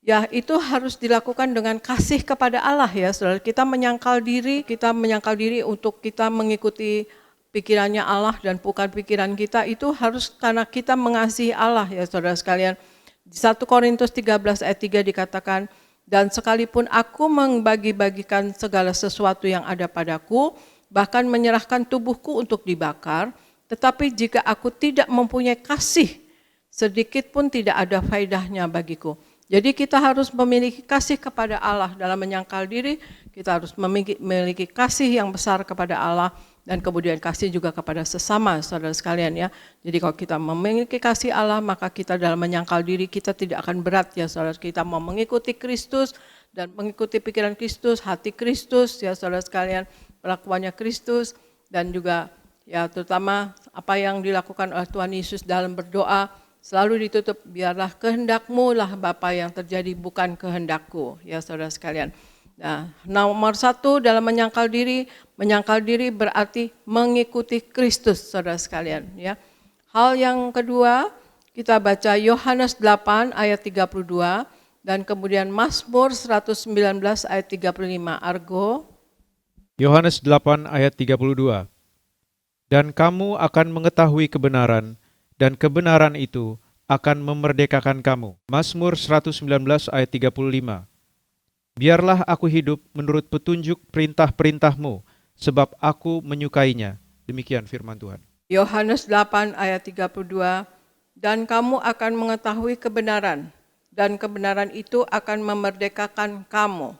Ya, itu harus dilakukan dengan kasih kepada Allah ya, saudara. Kita menyangkal diri untuk kita mengikuti pikirannya Allah dan bukan pikiran kita, itu harus karena kita mengasihi Allah ya, saudara sekalian. Di 1 Korintus 13 ayat 3 dikatakan, dan sekalipun aku membagi-bagikan segala sesuatu yang ada padaku, bahkan menyerahkan tubuhku untuk dibakar, tetapi jika aku tidak mempunyai kasih, sedikit pun tidak ada faedahnya bagiku. Jadi kita harus memiliki kasih kepada Allah dalam menyangkal diri, kita harus memiliki kasih yang besar kepada Allah, dan kemudian kasih juga kepada sesama, saudara sekalian ya. Jadi kalau kita memiliki kasih Allah, maka kita dalam menyangkal diri kita tidak akan berat ya, saudara. Kita mau mengikuti Kristus dan mengikuti pikiran Kristus, hati Kristus ya, saudara sekalian, perlakuannya Kristus, dan juga ya terutama apa yang dilakukan oleh Tuhan Yesus dalam berdoa, selalu ditutup, biarlah kehendakmu lah Bapa yang terjadi, bukan kehendakku ya, saudara sekalian. Nah, nomor 1 dalam menyangkal diri berarti mengikuti Kristus, saudara sekalian. Ya. Hal yang kedua, kita baca Yohanes 8 ayat 32 dan kemudian Mazmur 119 ayat 35. Argo. Yohanes 8 ayat 32. Dan kamu akan mengetahui kebenaran, dan kebenaran itu akan memerdekakan kamu. Mazmur 119 ayat 35. Biarlah aku hidup menurut petunjuk perintah-perintahmu, sebab aku menyukainya. Demikian firman Tuhan. Yohanes 8 ayat 32, dan kamu akan mengetahui kebenaran, dan kebenaran itu akan memerdekakan kamu.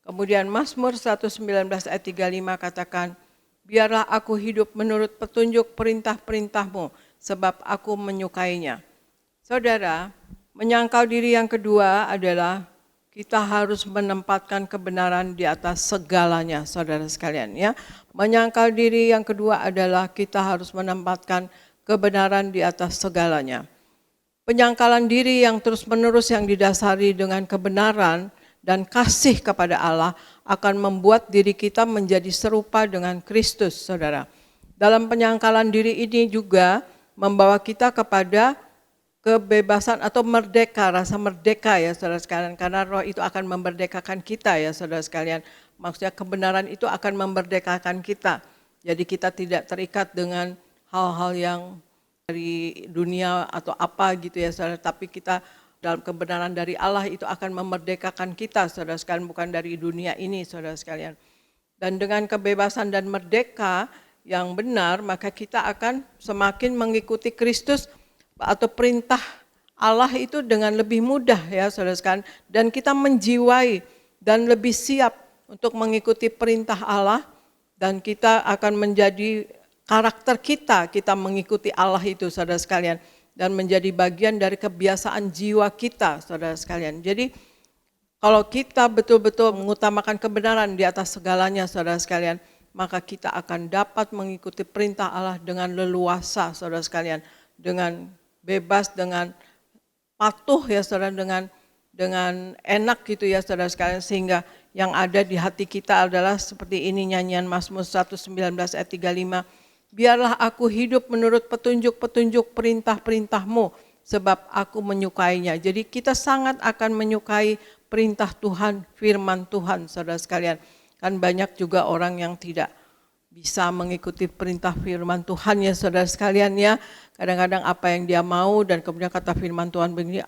Kemudian Mazmur 119 ayat 35 katakan, biarlah aku hidup menurut petunjuk perintah-perintahmu, sebab aku menyukainya. Saudara, menyangkal diri yang kedua adalah kita harus menempatkan kebenaran di atas segalanya, saudara sekalian ya. Menyangkal diri yang kedua adalah kita harus menempatkan kebenaran di atas segalanya. Penyangkalan diri yang terus-menerus yang didasari dengan kebenaran dan kasih kepada Allah akan membuat diri kita menjadi serupa dengan Kristus, saudara. Dalam penyangkalan diri ini juga membawa kita kepada kebebasan atau merdeka, rasa merdeka ya saudara sekalian. Karena roh itu akan memerdekakan kita ya saudara sekalian. Maksudnya kebenaran itu akan memerdekakan kita. Jadi kita tidak terikat dengan hal-hal yang dari dunia atau apa gitu ya saudara. Tapi kita dalam kebenaran dari Allah itu akan memerdekakan kita saudara sekalian. Bukan dari dunia ini saudara sekalian. Dan dengan kebebasan dan merdeka yang benar, maka kita akan semakin mengikuti Kristus atau perintah Allah itu dengan lebih mudah ya saudara sekalian. Dan kita menjiwai dan lebih siap untuk mengikuti perintah Allah. Dan kita akan menjadi karakter kita mengikuti Allah itu saudara sekalian. Dan menjadi bagian dari kebiasaan jiwa kita saudara sekalian. Jadi kalau kita betul-betul mengutamakan kebenaran di atas segalanya saudara sekalian, maka kita akan dapat mengikuti perintah Allah dengan leluasa saudara sekalian. Dengan bebas, dengan patuh ya saudara, dengan enak gitu ya saudara sekalian, sehingga yang ada di hati kita adalah seperti ini nyanyian Mazmur 119 ayat 35, biarlah aku hidup menurut petunjuk-petunjuk perintah-perintahmu sebab aku menyukainya. Jadi kita sangat akan menyukai perintah Tuhan, firman Tuhan saudara sekalian. Kan banyak juga orang yang tidak bisa mengikuti perintah firman Tuhan ya saudara sekalian ya. Kadang-kadang apa yang dia mau dan kemudian kata firman Tuhan begini,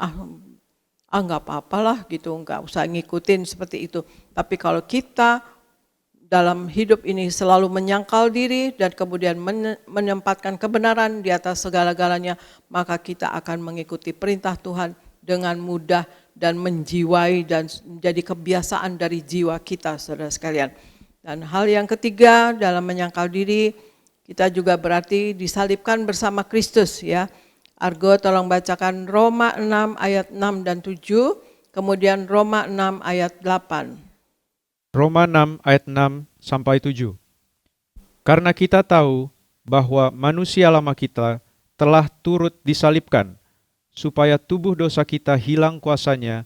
enggak apa-apalah gitu, enggak usah ngikutin seperti itu. Tapi kalau kita dalam hidup ini selalu menyangkal diri dan kemudian menempatkan kebenaran di atas segala-galanya, maka kita akan mengikuti perintah Tuhan dengan mudah dan menjiwai dan menjadi kebiasaan dari jiwa kita saudara sekalian. Dan hal yang ketiga dalam menyangkal diri, kita juga berarti disalibkan bersama Kristus ya. Argo tolong bacakan Roma 6 ayat 6 dan 7, kemudian Roma 6 ayat 8. Roma 6 ayat 6 sampai 7. Karena kita tahu bahwa manusia lama kita telah turut disalibkan, supaya tubuh dosa kita hilang kuasanya,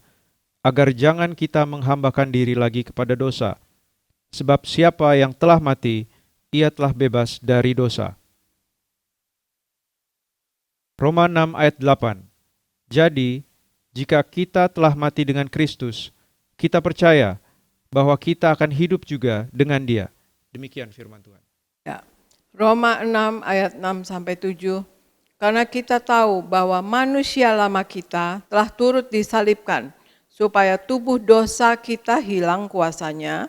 agar jangan kita menghambakan diri lagi kepada dosa. Sebab siapa yang telah mati, ia telah bebas dari dosa. Roma 6 ayat 8. Jadi, jika kita telah mati dengan Kristus, kita percaya bahwa kita akan hidup juga dengan Dia. Demikian firman Tuhan. Ya. Roma 6 ayat 6 sampai 7. Karena kita tahu bahwa manusia lama kita telah turut disalibkan, supaya tubuh dosa kita hilang kuasanya,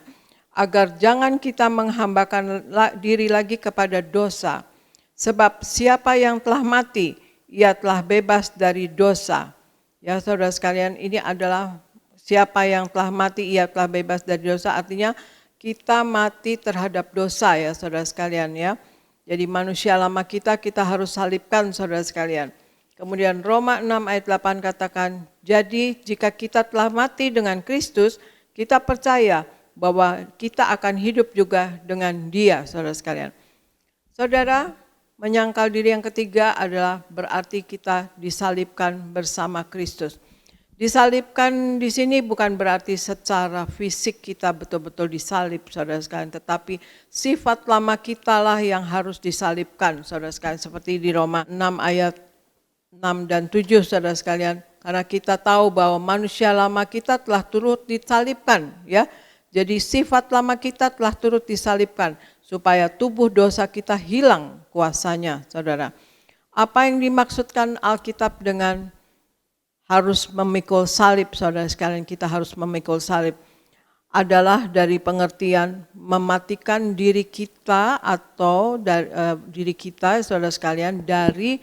agar jangan kita menghambakan diri lagi kepada dosa. Sebab siapa yang telah mati, ia telah bebas dari dosa. Ya saudara sekalian, ini adalah siapa yang telah mati, ia telah bebas dari dosa. Artinya kita mati terhadap dosa ya saudara sekalian ya. Jadi manusia lama kita harus salibkan saudara sekalian. Kemudian Roma 6 ayat 8 katakan, jadi jika kita telah mati dengan Kristus, kita percaya bahwa kita akan hidup juga dengan Dia, saudara sekalian. Saudara, menyangkal diri yang ketiga adalah berarti kita disalibkan bersama Kristus. Disalibkan di sini bukan berarti secara fisik kita betul-betul disalib, saudara sekalian, tetapi sifat lama kita lah yang harus disalibkan, saudara sekalian. Seperti di Roma 6 ayat 6 dan 7, saudara sekalian. Karena kita tahu bahwa manusia lama kita telah turut disalibkan, ya. Jadi sifat lama kita telah turut disalibkan supaya tubuh dosa kita hilang kuasanya, saudara. Apa yang dimaksudkan Alkitab dengan harus memikul salib, saudara sekalian, kita harus memikul salib adalah dari pengertian mematikan diri kita atau diri kita, saudara sekalian, dari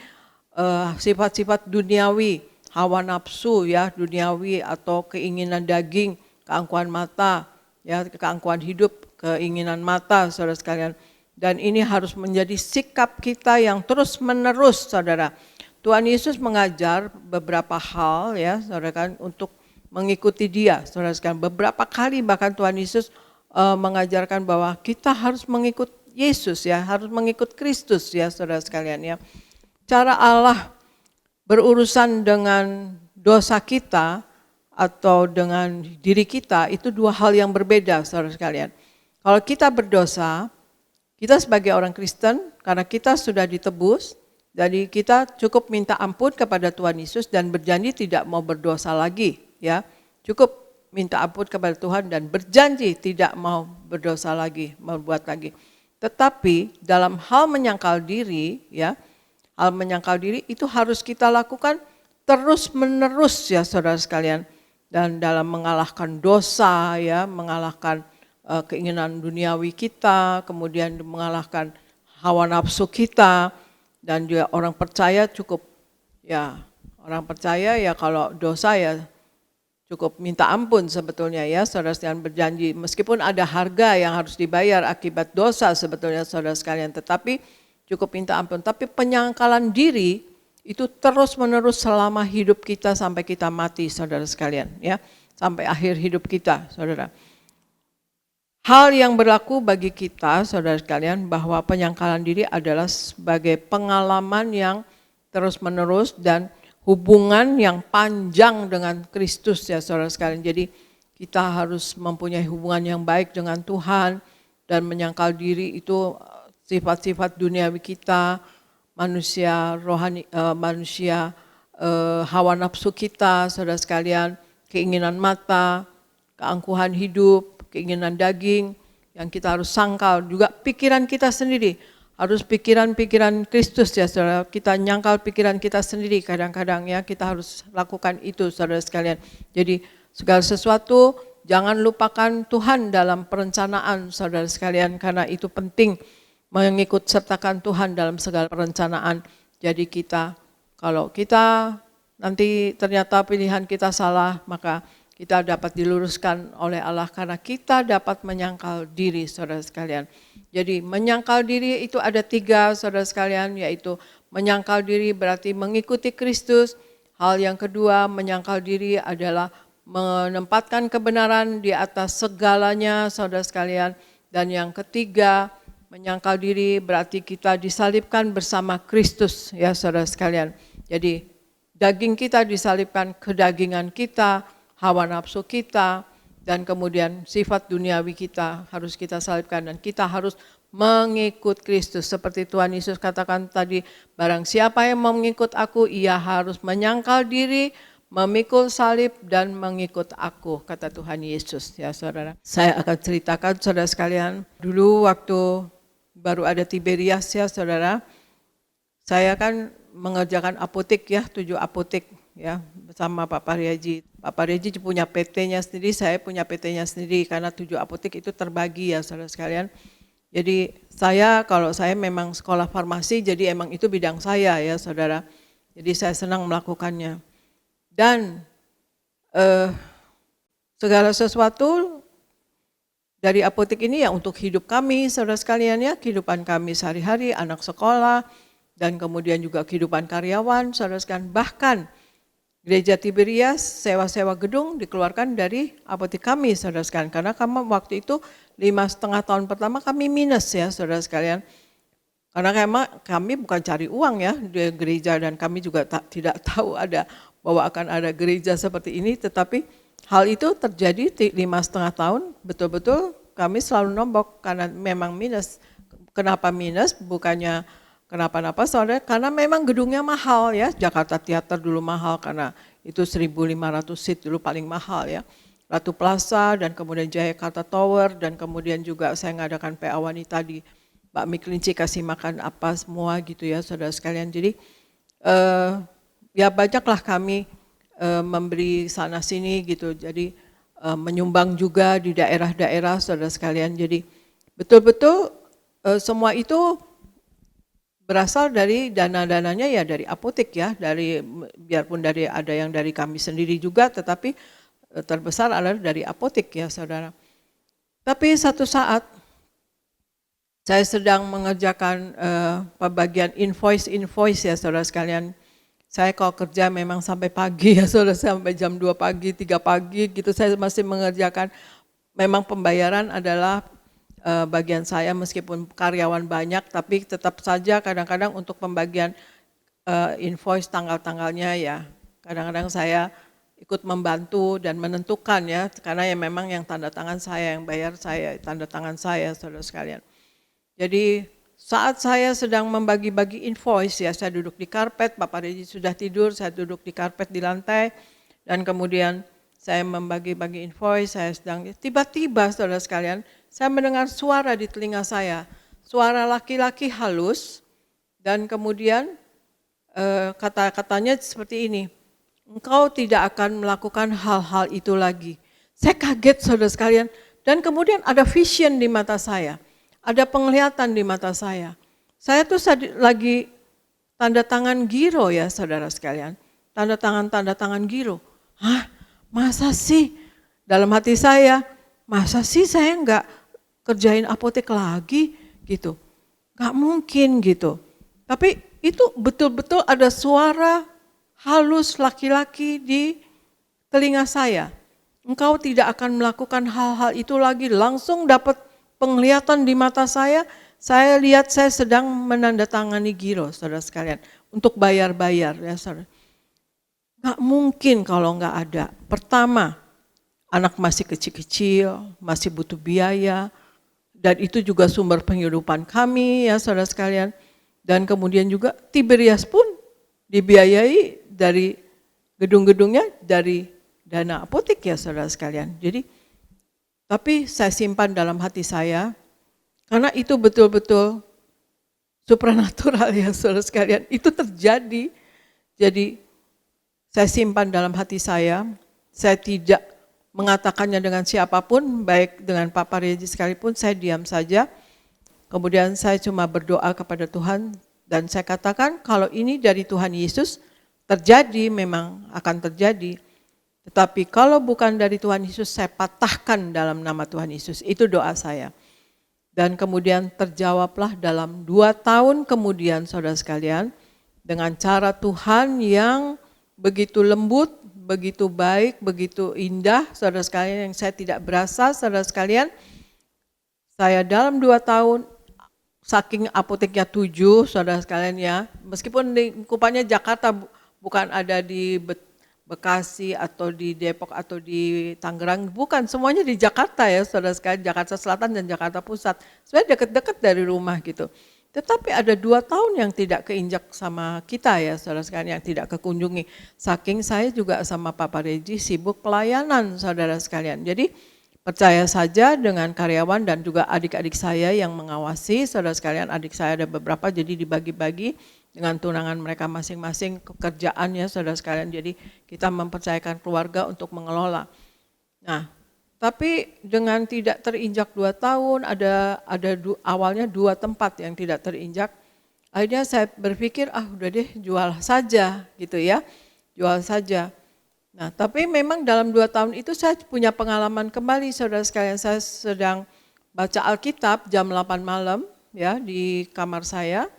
sifat-sifat duniawi, hawa nafsu ya, duniawi atau keinginan daging, keangkuhan mata, ya, keangkuhan hidup, keinginan mata, saudara sekalian. Dan ini harus menjadi sikap kita yang terus menerus, saudara. Tuhan Yesus mengajar beberapa hal ya, saudara kan, untuk mengikuti Dia, saudara sekalian. Beberapa kali bahkan Tuhan Yesus mengajarkan bahwa kita harus mengikut Yesus ya, harus mengikut Kristus ya, saudara sekalian ya. Cara Allah berurusan dengan dosa kita atau dengan diri kita itu dua hal yang berbeda, saudara sekalian. Kalau kita berdosa, kita sebagai orang Kristen, karena kita sudah ditebus, jadi kita cukup minta ampun kepada Tuhan Yesus dan berjanji tidak mau berdosa lagi, ya. Cukup minta ampun kepada Tuhan dan berjanji tidak mau berdosa lagi, membuat lagi. Tetapi dalam hal menyangkal diri, ya, hal menyangkal diri itu harus kita lakukan terus-menerus ya saudara sekalian. Dan dalam mengalahkan dosa, ya, mengalahkan keinginan duniawi kita, kemudian mengalahkan hawa nafsu kita, dan juga orang percaya cukup, ya, orang percaya ya kalau dosa ya cukup minta ampun sebetulnya ya, saudara sekalian, berjanji meskipun ada harga yang harus dibayar akibat dosa sebetulnya saudara sekalian, tetapi cukup minta ampun. Tapi penyangkalan diri itu terus menerus selama hidup kita sampai kita mati saudara sekalian ya, sampai akhir hidup kita saudara. Hal yang berlaku bagi kita saudara sekalian bahwa penyangkalan diri adalah sebagai pengalaman yang terus menerus dan hubungan yang panjang dengan Kristus ya saudara sekalian. Jadi kita harus mempunyai hubungan yang baik dengan Tuhan, dan menyangkal diri itu sifat-sifat duniawi kita, manusia rohani, manusia hawa nafsu kita saudara sekalian, keinginan mata, keangkuhan hidup, keinginan daging yang kita harus sangkal. Juga pikiran kita sendiri, harus pikiran-pikiran Kristus ya saudara. Kita nyangkal pikiran kita sendiri kadang-kadang ya, kita harus lakukan itu saudara sekalian. Jadi segala sesuatu jangan lupakan Tuhan dalam perencanaan saudara sekalian, karena itu penting mengikut sertakan Tuhan dalam segala perencanaan. Jadi kita, kalau kita nanti ternyata pilihan kita salah, maka kita dapat diluruskan oleh Allah karena kita dapat menyangkal diri saudara sekalian. Jadi menyangkal diri itu ada 3 saudara sekalian, yaitu menyangkal diri berarti mengikuti Kristus. Hal yang kedua, menyangkal diri adalah menempatkan kebenaran di atas segalanya saudara sekalian. Dan yang ketiga, menyangkal diri berarti kita disalibkan bersama Kristus ya saudara sekalian. Jadi daging kita disalibkan, kedagingan kita, hawa nafsu kita, dan kemudian sifat duniawi kita harus kita salibkan, dan kita harus mengikut Kristus. Seperti Tuhan Yesus katakan tadi, barang siapa yang mau mengikut aku, ia harus menyangkal diri, memikul salib, dan mengikut aku, kata Tuhan Yesus ya saudara. Saya akan ceritakan saudara sekalian, dulu waktu baru ada Tiberias ya saudara, saya kan mengerjakan apotek ya, 7 apotek ya bersama Pak Pariaji. Pak Pariaji punya PT-nya sendiri, saya punya PT-nya sendiri, karena 7 apotek itu terbagi ya saudara sekalian. Jadi kalau saya memang sekolah farmasi, jadi emang itu bidang saya ya saudara. Jadi saya senang melakukannya. Dan segala sesuatu dari apotek ini ya untuk hidup kami saudara sekalian ya, kehidupan kami sehari-hari, anak sekolah, dan kemudian juga kehidupan karyawan saudara sekalian. Bahkan Gereja Tiberias sewa-sewa gedung dikeluarkan dari apotek kami saudara sekalian, karena kami waktu itu 5,5 tahun pertama kami minus ya saudara sekalian. Karena kami bukan cari uang ya di gereja, dan kami juga tidak tahu bahwa akan ada gereja seperti ini, tetapi hal itu terjadi 5,5 tahun, betul-betul kami selalu nombok karena memang minus. Kenapa minus? Bukannya kenapa-napa saudara, karena memang gedungnya mahal ya. Jakarta Theater dulu mahal karena itu 1.500 seat dulu paling mahal ya. Ratu Plaza, dan kemudian Jayakarta Tower, dan kemudian juga saya ngadakan PA Wanita di bakmi kelinci, kasih makan apa semua gitu ya saudara sekalian. Jadi ya banyaklah kami memberi sana sini gitu, jadi menyumbang juga di daerah-daerah saudara sekalian. Jadi betul-betul semua itu berasal dari dana-dananya ya dari apotek ya, biarpun ada yang dari kami sendiri juga, tetapi terbesar adalah dari apotek ya saudara. Tapi satu saat saya sedang mengerjakan pembagian invoice ya saudara sekalian. Saya kalau kerja memang sampai pagi ya saudara, sampai jam 2 pagi, 3 pagi gitu saya masih mengerjakan. Memang pembayaran adalah bagian saya meskipun karyawan banyak, tapi tetap saja kadang-kadang untuk pembagian invoice tanggal-tanggalnya ya. Kadang-kadang saya ikut membantu dan menentukan ya, karena ya memang yang tanda tangan saya, yang bayar saya, tanda tangan saya saudara sekalian. Jadi saat saya sedang membagi-bagi invoice ya, saya duduk di karpet, Bapak Regi sudah tidur, saya duduk di karpet di lantai, dan kemudian saya membagi-bagi invoice, saya sedang, tiba-tiba saudara sekalian, saya mendengar suara di telinga saya, suara laki-laki halus, dan kemudian kata-katanya seperti ini, engkau tidak akan melakukan hal-hal itu lagi. Saya kaget saudara sekalian, dan kemudian ada vision di mata saya. Ada penglihatan di mata saya. Saya tuh lagi tanda tangan giro ya saudara sekalian. Tanda tangan giro. Hah, masa sih? Dalam hati saya, masa sih saya enggak kerjain apotek lagi gitu. Enggak mungkin gitu. Tapi itu betul-betul ada suara halus laki-laki di telinga saya. Engkau tidak akan melakukan hal-hal itu lagi. Langsung dapat penglihatan di mata saya lihat saya sedang menandatangani giro, saudara sekalian, untuk bayar-bayar ya saudara. Nggak mungkin kalau nggak ada. Pertama, anak masih kecil-kecil, masih butuh biaya, dan itu juga sumber penghidupan kami ya saudara sekalian. Dan kemudian juga Tiberias pun dibiayai dari gedung-gedungnya dari dana apotek ya saudara sekalian. Jadi tapi saya simpan dalam hati saya, karena itu betul-betul supranatural ya saudara sekalian, itu terjadi. Jadi saya simpan dalam hati saya tidak mengatakannya dengan siapapun, baik dengan Papa Regi sekalipun, saya diam saja. Kemudian saya cuma berdoa kepada Tuhan, dan saya katakan kalau ini dari Tuhan Yesus, terjadi memang akan terjadi. Tetapi kalau bukan dari Tuhan Yesus, saya patahkan dalam nama Tuhan Yesus. Itu doa saya. Dan kemudian terjawablah dalam 2 tahun kemudian saudara sekalian, dengan cara Tuhan yang begitu lembut, begitu baik, begitu indah, saudara sekalian, yang saya tidak berasa, saudara sekalian. Saya dalam 2 tahun, saking apoteknya 7, saudara sekalian ya, meskipun lingkupannya Jakarta, bukan ada di Bekasi atau di Depok atau di Tangerang, bukan, semuanya di Jakarta ya saudara sekalian, Jakarta Selatan dan Jakarta Pusat, sebenarnya dekat-dekat dari rumah gitu. Tetapi ada 2 tahun yang tidak keinjak sama kita ya saudara sekalian, yang tidak kekunjungi. Saking saya juga sama Papa Regi sibuk pelayanan saudara sekalian. Jadi percaya saja dengan karyawan dan juga adik-adik saya yang mengawasi, saudara sekalian, adik saya ada beberapa, jadi dibagi-bagi dengan tunangan mereka masing-masing pekerjaannya saudara sekalian. Jadi kita mempercayakan keluarga untuk mengelola. Nah, tapi dengan tidak terinjak 2 tahun, ada awalnya 2 tempat yang tidak terinjak. Akhirnya saya berpikir, udah deh jual saja gitu ya, jual saja. Nah, tapi memang dalam 2 tahun itu saya punya pengalaman kembali saudara sekalian. Saya sedang baca Alkitab jam 8 malam ya di kamar saya.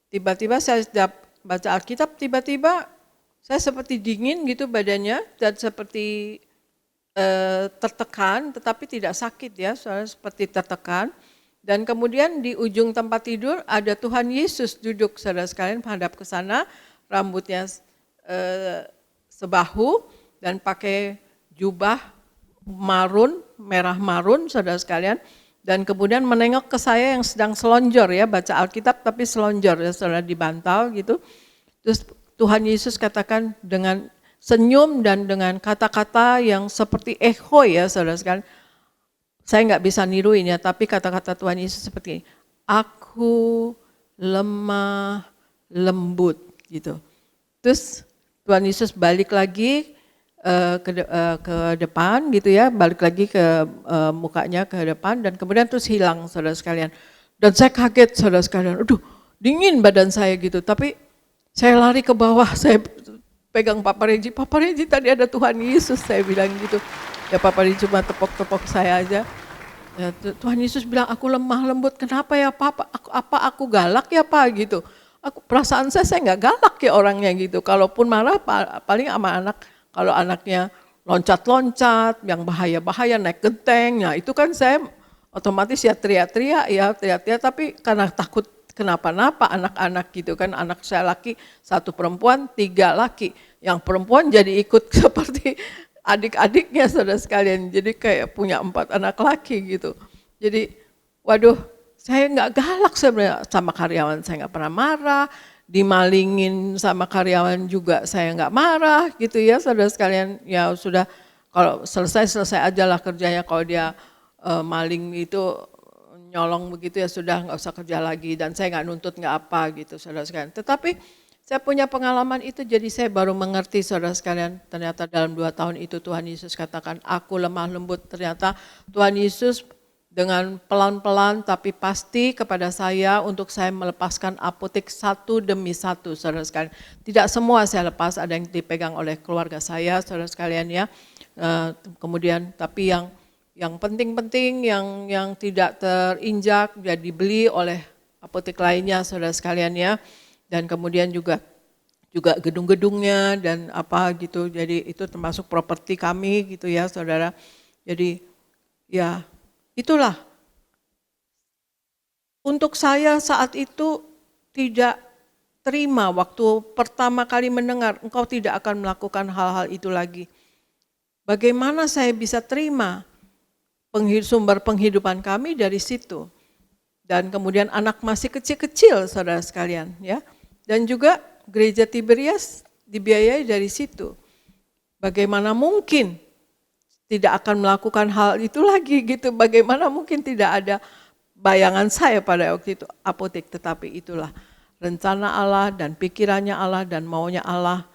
Tiba-tiba saya sedang baca Alkitab, tiba-tiba saya seperti dingin gitu badannya dan seperti tertekan, tetapi tidak sakit ya, soalnya seperti tertekan. Dan kemudian di ujung tempat tidur ada Tuhan Yesus duduk saudara sekalian, menghadap ke sana, rambutnya sebahu dan pakai jubah marun, merah marun saudara sekalian. Dan kemudian menengok ke saya yang sedang selonjor ya, baca Alkitab tapi selonjor ya saudara, di bantal gitu. Terus Tuhan Yesus katakan dengan senyum dan dengan kata-kata yang seperti echo ya saudara sekalian. Saya nggak bisa niruin ya, tapi kata-kata Tuhan Yesus seperti ini, aku lemah lembut gitu. Terus Tuhan Yesus balik lagi ke depan gitu ya, balik lagi ke mukanya ke depan dan kemudian terus hilang saudara sekalian. Dan saya kaget saudara sekalian, aduh dingin badan saya gitu, tapi saya lari ke bawah, saya pegang Papa Regi tadi ada Tuhan Yesus, saya bilang gitu. Ya Papa Regi cuma tepok-tepok saya aja. Ya, Tuhan Yesus bilang aku lemah lembut, kenapa ya Papa, aku galak ya Pak gitu. perasaan saya nggak galak ya orangnya gitu. Kalaupun marah paling sama anak, kalau anaknya loncat-loncat, yang bahaya-bahaya naik genteng, nah itu kan saya otomatis ya teriak-teriak, tapi karena takut kenapa-napa anak-anak gitu kan, anak saya laki, 1 perempuan, 3 laki. Yang perempuan jadi ikut seperti adik-adiknya saudara sekalian, jadi kayak punya 4 anak laki gitu. Jadi waduh, saya nggak galak sebenarnya sama karyawan, saya nggak pernah marah, dimalingin sama karyawan juga saya nggak marah gitu ya saudara sekalian. Ya sudah, kalau selesai aja lah kerjanya, kalau dia maling itu nyolong begitu ya sudah, nggak usah kerja lagi, dan saya nggak nuntut nggak apa gitu saudara sekalian. Tetapi saya punya pengalaman itu, jadi saya baru mengerti saudara sekalian, ternyata dalam 2 tahun itu Tuhan Yesus katakan aku lemah lembut. Ternyata Tuhan Yesus dengan pelan-pelan tapi pasti kepada saya untuk saya melepaskan apotek 1 demi 1 saudara sekalian. Tidak semua saya lepas, ada yang dipegang oleh keluarga saya saudara sekalian ya. Kemudian tapi yang penting-penting, yang tidak terinjak, ya dibeli oleh apotek lainnya saudara sekalian ya. Dan kemudian juga gedung-gedungnya dan apa gitu, jadi itu termasuk properti kami gitu ya saudara. Jadi ya itulah, untuk saya saat itu tidak terima waktu pertama kali mendengar engkau tidak akan melakukan hal-hal itu lagi. Bagaimana saya bisa terima? Sumber penghidupan kami dari situ. Dan kemudian anak masih kecil-kecil saudara sekalian ya. Dan juga gereja Tiberias dibiayai dari situ. Bagaimana mungkin tidak akan melakukan hal itu lagi gitu. Bagaimana mungkin tidak ada bayangan saya pada waktu itu apotek. Tetapi itulah rencana Allah dan pikirannya Allah dan maunya Allah.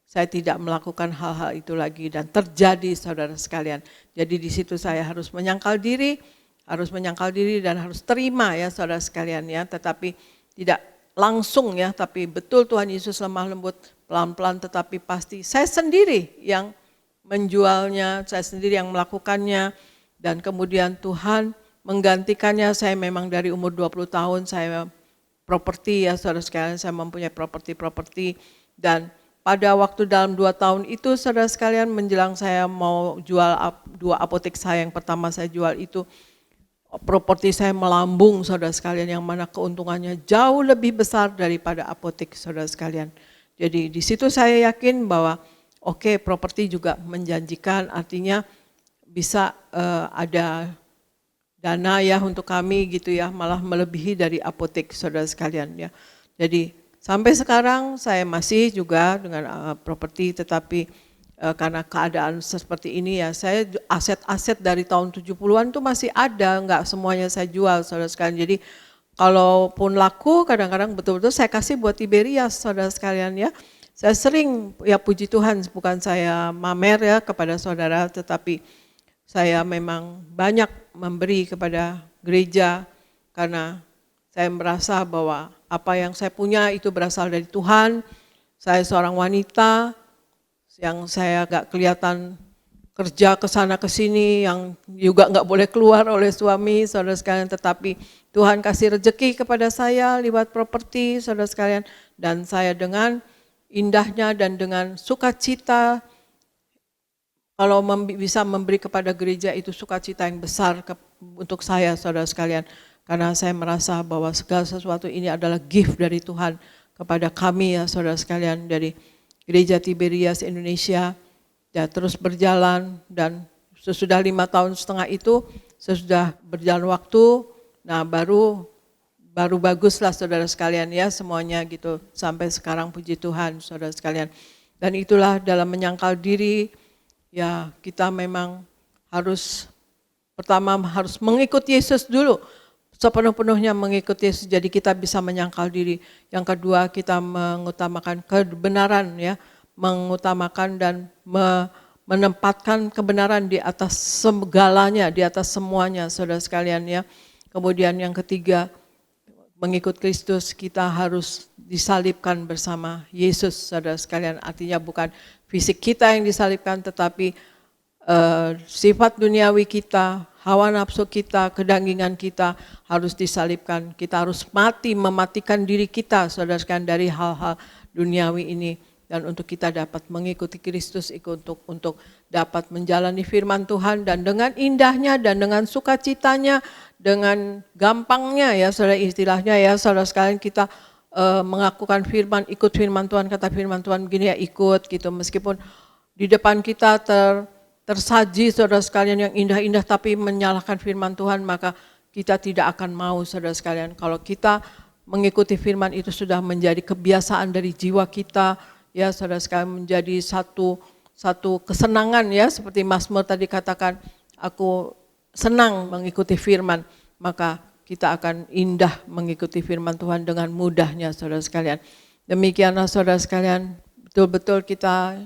Saya tidak melakukan hal-hal itu lagi dan terjadi saudara sekalian. Jadi di situ saya harus menyangkal diri dan harus terima ya saudara sekalian ya. Tetapi tidak langsung ya, tapi betul Tuhan Yesus lemah lembut, pelan-pelan tetapi pasti. Saya sendiri yang menjualnya, saya sendiri yang melakukannya, dan kemudian Tuhan menggantikannya. Saya memang dari umur 20 tahun saya properti ya saudara sekalian, saya mempunyai properti dan pada waktu dalam 2 tahun itu saudara sekalian menjelang saya mau jual 2 apotek saya yang pertama saya jual itu, properti saya melambung saudara sekalian, yang mana keuntungannya jauh lebih besar daripada apotek saudara sekalian. Jadi di situ saya yakin bahwa oke, properti juga menjanjikan, artinya bisa ada dana ya untuk kami gitu ya, malah melebihi dari apotek saudara sekalian ya. Jadi sampai sekarang saya masih juga dengan properti, tetapi karena keadaan seperti ini ya, saya aset-aset dari tahun 70-an itu masih ada, enggak semuanya saya jual saudara sekalian. Jadi kalaupun laku kadang-kadang betul-betul saya kasih buat Tiberias saudara sekalian ya. Saya sering ya puji Tuhan, bukan saya mamer ya kepada saudara, tetapi saya memang banyak memberi kepada gereja karena saya merasa bahwa apa yang saya punya itu berasal dari Tuhan. Saya seorang wanita yang saya gak kelihatan kerja ke sana ke sini, yang juga gak boleh keluar oleh suami saudara sekalian, tetapi Tuhan kasih rezeki kepada saya lewat properti saudara sekalian, dan saya dengan indahnya dan dengan sukacita, kalau bisa memberi kepada gereja itu sukacita yang besar untuk saya saudara sekalian. Karena saya merasa bahwa segala sesuatu ini adalah gift dari Tuhan kepada kami ya saudara sekalian, dari Gereja Tiberias Indonesia. Ya, terus berjalan, dan sesudah 5,5 tahun itu sesudah berjalan waktu, nah baru baguslah saudara sekalian ya semuanya gitu, sampai sekarang puji Tuhan saudara sekalian. Dan itulah dalam menyangkal diri ya, kita memang harus pertama harus mengikuti Yesus dulu, sepenuh-penuhnya mengikuti Yesus, jadi kita bisa menyangkal diri. Yang kedua, kita mengutamakan kebenaran ya, mengutamakan dan menempatkan kebenaran di atas segalanya, di atas semuanya saudara sekalian ya. Kemudian yang ketiga, mengikut Kristus kita harus disalibkan bersama Yesus saudara sekalian. Artinya bukan fisik kita yang disalibkan, tetapi sifat duniawi kita hawa nafsu kita, kedagingan kita harus disalibkan. Kita harus mematikan diri kita, saudara sekalian, dari hal-hal duniawi ini. Dan untuk kita dapat mengikuti Kristus, untuk dapat menjalani firman Tuhan, dan dengan indahnya dan dengan sukacitanya, dengan gampangnya ya saudara, istilahnya ya saudara sekalian, kita mengakukan firman, ikut firman Tuhan, kata firman Tuhan begini ya, ikut gitu. Meskipun di depan kita tersaji saudara sekalian yang indah-indah, tapi menyalahkan firman Tuhan, maka kita tidak akan mau saudara sekalian. Kalau kita mengikuti firman itu sudah menjadi kebiasaan dari jiwa kita, ya saudara sekalian, menjadi satu kesenangan ya, seperti Mazmur tadi katakan, aku senang mengikuti firman, maka kita akan indah mengikuti firman Tuhan dengan mudahnya saudara sekalian. Demikianlah saudara sekalian, betul-betul kita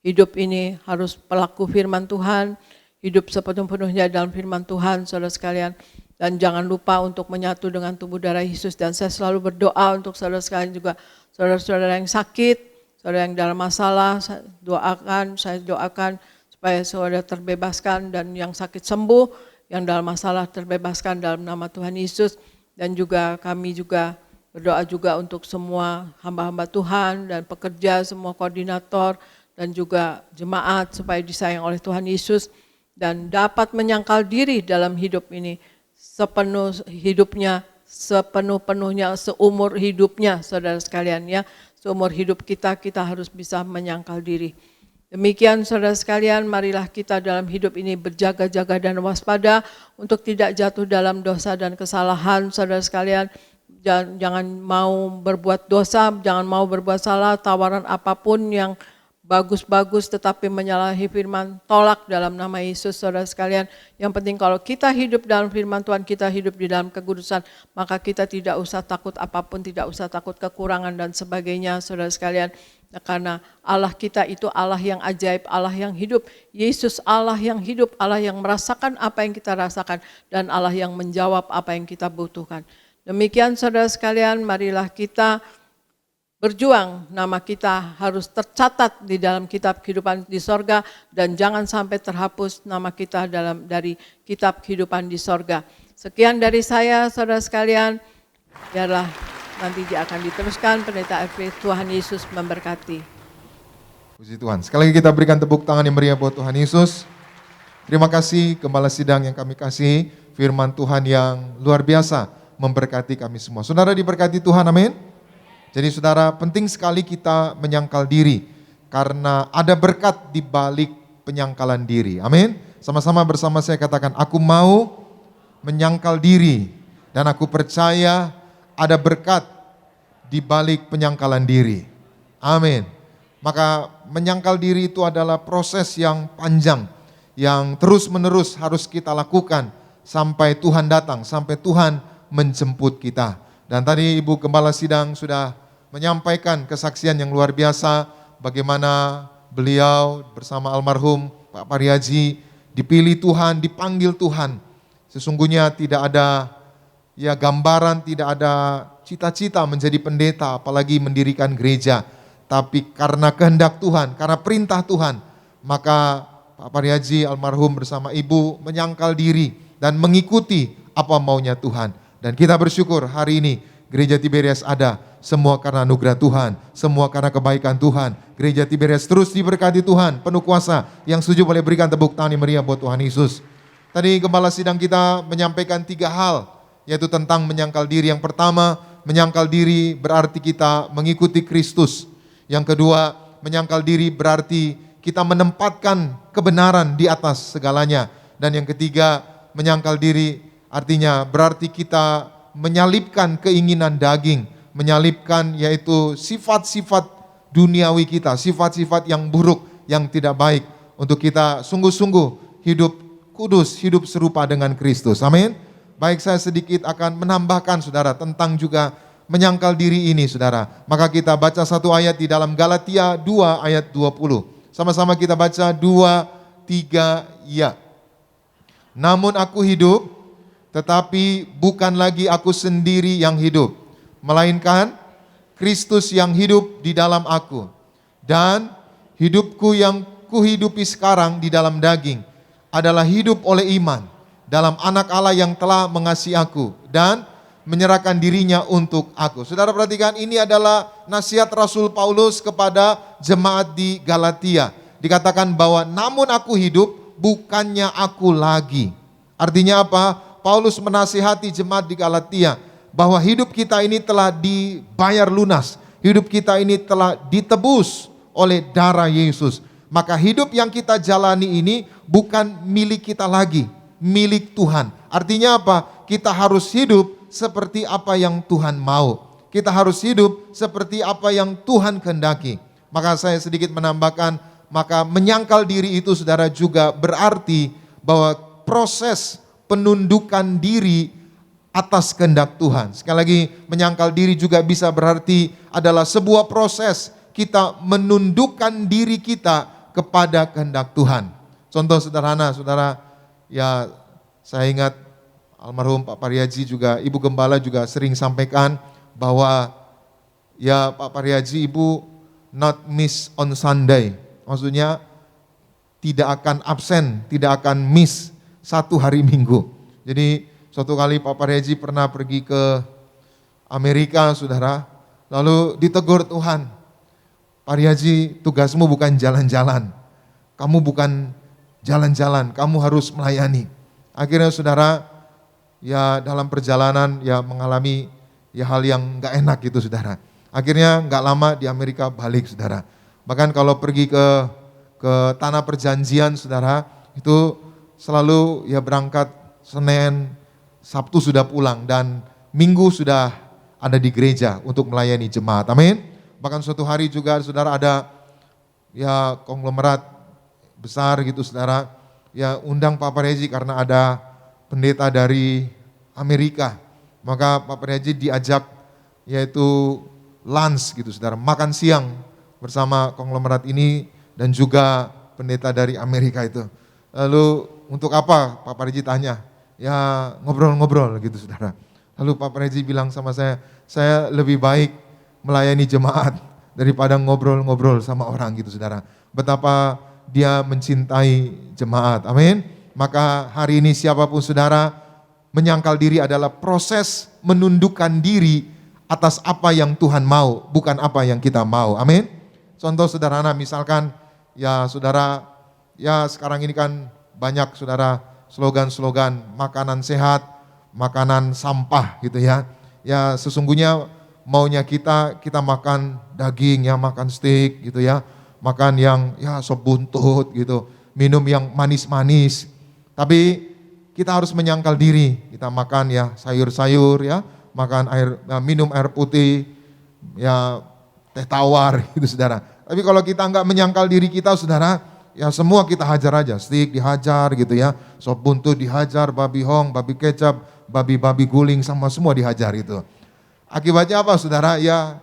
hidup ini harus pelaku firman Tuhan, hidup sepenuh-penuhnya dalam firman Tuhan saudara sekalian. Dan jangan lupa untuk menyatu dengan tubuh darah Yesus. Dan saya selalu berdoa untuk saudara sekalian juga, saudara-saudara yang sakit, saudara yang dalam masalah, saya doakan supaya saudara terbebaskan, dan yang sakit sembuh, yang dalam masalah terbebaskan dalam nama Tuhan Yesus. Dan juga kami juga berdoa juga untuk semua hamba-hamba Tuhan dan pekerja, semua koordinator dan juga jemaat, supaya disayang oleh Tuhan Yesus dan dapat menyangkal diri dalam hidup ini sepenuh-penuhnya, seumur hidupnya saudara sekalian ya. Seumur hidup kita harus bisa menyangkal diri. Demikian saudara sekalian, marilah kita dalam hidup ini berjaga-jaga dan waspada untuk tidak jatuh dalam dosa dan kesalahan saudara sekalian. Jangan mau berbuat dosa, jangan mau berbuat salah, tawaran apapun yang bagus-bagus tetapi menyalahi firman, tolak dalam nama Yesus saudara sekalian. Yang penting kalau kita hidup dalam firman Tuhan, kita hidup di dalam kekudusan, maka kita tidak usah takut apapun, tidak usah takut kekurangan dan sebagainya saudara sekalian. Karena Allah kita itu Allah yang ajaib, Allah yang hidup. Yesus Allah yang hidup, Allah yang merasakan apa yang kita rasakan, dan Allah yang menjawab apa yang kita butuhkan. Demikian saudara sekalian, marilah kita berjuang, nama kita harus tercatat di dalam kitab kehidupan di sorga, dan jangan sampai terhapus nama kita dari kitab kehidupan di sorga. Sekian dari saya saudara sekalian, biarlah nanti dia akan diteruskan pendeta F. Tuhan Yesus memberkati. Puji Tuhan. Sekali lagi kita berikan tepuk tangan yang meriah buat Tuhan Yesus. Terima kasih Gembala Sidang yang kami kasih, firman Tuhan yang luar biasa memberkati kami semua. Saudara diberkati Tuhan, amin. Jadi saudara, penting sekali kita menyangkal diri, karena ada berkat di balik penyangkalan diri. Amin. Sama-sama bersama saya katakan, aku mau menyangkal diri, dan aku percaya ada berkat di balik penyangkalan diri. Amin. Maka menyangkal diri itu adalah proses yang panjang, yang terus-menerus harus kita lakukan sampai Tuhan datang, sampai Tuhan menjemput kita. Dan tadi Ibu Gembala Sidang sudah menyampaikan kesaksian yang luar biasa, bagaimana beliau bersama almarhum Pak Pariaji dipilih Tuhan, dipanggil Tuhan. Sesungguhnya tidak ada ya gambaran, tidak ada cita-cita menjadi pendeta, apalagi mendirikan gereja. Tapi karena kehendak Tuhan, karena perintah Tuhan, maka Pak Pariaji almarhum bersama ibu menyangkal diri dan mengikuti apa maunya Tuhan. Dan kita bersyukur hari ini Gereja Tiberias ada, semua karena anugerah Tuhan, semua karena kebaikan Tuhan. Gereja Tiberias terus diberkati Tuhan, penuh kuasa. Yang setuju boleh berikan tepuk tangan yang meriah buat Tuhan Yesus. Tadi Gembala Sidang kita menyampaikan 3 hal, yaitu tentang menyangkal diri. Yang pertama, menyangkal diri berarti kita mengikuti Kristus. Yang kedua, menyangkal diri berarti kita menempatkan kebenaran di atas segalanya. Dan yang ketiga, menyangkal diri artinya berarti kita menyalipkan keinginan daging, menyalipkan yaitu sifat-sifat duniawi kita, sifat-sifat yang buruk, yang tidak baik, untuk kita sungguh-sungguh hidup kudus, hidup serupa dengan Kristus. Amin. Baik, saya sedikit akan menambahkan saudara tentang juga menyangkal diri ini saudara. Maka kita baca satu ayat di dalam Galatia 2 ayat 20. Sama-sama kita baca 2, 3, ya. Namun aku hidup, tetapi bukan lagi aku sendiri yang hidup, melainkan Kristus yang hidup di dalam aku. Dan hidupku yang kuhidupi sekarang di dalam daging adalah hidup oleh iman dalam Anak Allah yang telah mengasihi aku dan menyerahkan dirinya untuk aku. Saudara perhatikan, ini adalah nasihat Rasul Paulus kepada jemaat di Galatia. Dikatakan bahwa namun aku hidup, bukannya aku lagi. Artinya apa? Paulus menasihati jemaat di Galatia bahwa hidup kita ini telah dibayar lunas. Hidup kita ini telah ditebus oleh darah Yesus. Maka hidup yang kita jalani ini bukan milik kita lagi, milik Tuhan. Artinya apa? Kita harus hidup seperti apa yang Tuhan mau. Kita harus hidup seperti apa yang Tuhan kehendaki. Maka saya sedikit menambahkan, maka menyangkal diri itu saudara juga berarti bahwa proses penundukan diri atas kehendak Tuhan. Sekali lagi, menyangkal diri juga bisa berarti adalah sebuah proses kita menundukkan diri kita kepada kehendak Tuhan. Contoh sederhana, saudara, ya saya ingat almarhum Pak Pariaji juga, Ibu Gembala juga sering sampaikan bahwa ya Pak Pariaji, Ibu not miss on Sunday. Maksudnya tidak akan absen, tidak akan miss satu hari Minggu. Jadi suatu kali Pak Pariaji pernah pergi ke Amerika, saudara, lalu ditegur Tuhan, Pariaji, tugasmu bukan jalan-jalan, kamu bukan jalan-jalan, kamu harus melayani. Akhirnya saudara, ya dalam perjalanan ya mengalami ya hal yang gak enak gitu saudara. Akhirnya gak lama di Amerika balik saudara. Bahkan kalau pergi ke tanah perjanjian saudara, itu selalu ya berangkat Senin, Sabtu sudah pulang dan Minggu sudah ada di gereja untuk melayani jemaat. Amin. Bahkan suatu hari juga saudara ada ya konglomerat besar gitu saudara, ya undang Pak Pariaji karena ada pendeta dari Amerika. Maka Pak Pariaji diajak yaitu lunch gitu saudara, makan siang bersama konglomerat ini dan juga pendeta dari Amerika itu. Lalu untuk apa Pak Pariaji tanya? Ya ngobrol-ngobrol gitu saudara. Lalu Pak Pariaji bilang sama saya lebih baik melayani jemaat daripada ngobrol-ngobrol sama orang gitu saudara. Betapa dia mencintai jemaat, amin. Maka hari ini siapapun saudara, menyangkal diri adalah proses menundukkan diri atas apa yang Tuhan mau, bukan apa yang kita mau, amin. Contoh sederhana misalkan, ya saudara, ya sekarang ini kan banyak saudara slogan-slogan makanan sehat, makanan sampah gitu ya. Ya sesungguhnya maunya kita makan daging ya, makan steak gitu ya, makan yang ya sop buntut gitu, minum yang manis-manis. Tapi kita harus menyangkal diri, kita makan ya sayur-sayur ya, makan air, minum air putih, ya teh tawar gitu saudara. Tapi kalau kita enggak menyangkal diri kita saudara, ya semua kita hajar aja, steak dihajar gitu ya, sop buntut dihajar, babi hong, babi kecap, babi guling sama semua dihajar itu. Akibatnya apa saudara? Ya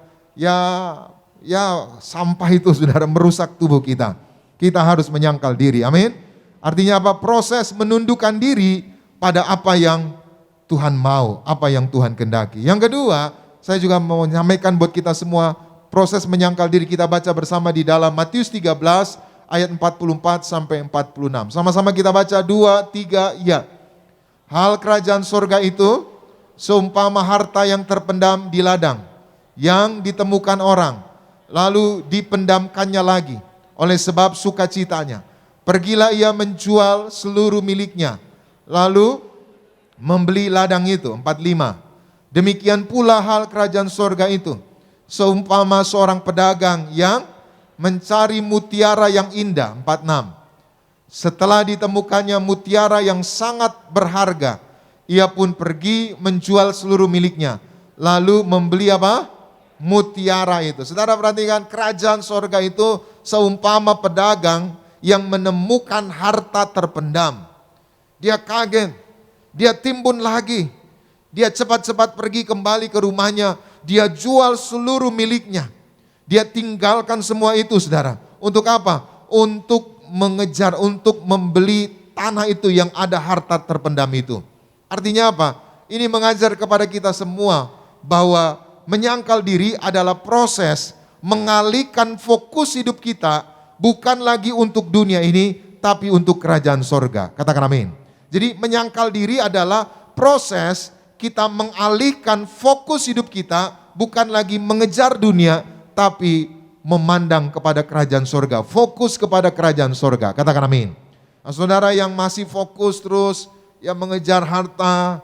sampah itu saudara merusak tubuh kita. Kita harus menyangkal diri, amin. Artinya apa? Proses menundukkan diri pada apa yang Tuhan mau, apa yang Tuhan kehendaki. Yang kedua, saya juga mau menyampaikan buat kita semua, proses menyangkal diri kita baca bersama di dalam Matius 13 ayat 44 sampai 46. Sama-sama kita baca 2, 3, ya. Hal kerajaan sorga itu seumpama harta yang terpendam di ladang, yang ditemukan orang, lalu dipendamkannya lagi oleh sebab sukacitanya. Pergilah ia menjual seluruh miliknya, lalu membeli ladang itu. 45. Demikian pula hal kerajaan sorga itu, seumpama seorang pedagang yang mencari mutiara yang indah. 46. Setelah ditemukannya mutiara yang sangat berharga, ia pun pergi menjual seluruh miliknya, lalu membeli apa? Mutiara itu. Saudara perhatikan, kerajaan sorga itu seumpama pedagang yang menemukan harta terpendam. Dia kaget, dia timbun lagi, dia cepat-cepat pergi kembali ke rumahnya, dia jual seluruh miliknya. Dia tinggalkan semua itu saudara. Untuk apa? Untuk mengejar, untuk membeli tanah itu yang ada harta terpendam itu. Artinya apa? Ini mengajar kepada kita semua bahwa menyangkal diri adalah proses mengalihkan fokus hidup kita bukan lagi untuk dunia ini, tapi untuk kerajaan sorga. Katakan amin. Jadi menyangkal diri adalah proses kita mengalihkan fokus hidup kita, bukan lagi mengejar dunia, tapi memandang kepada kerajaan sorga. Fokus kepada kerajaan sorga. Katakan amin. Nah, saudara yang masih fokus terus, yang mengejar harta,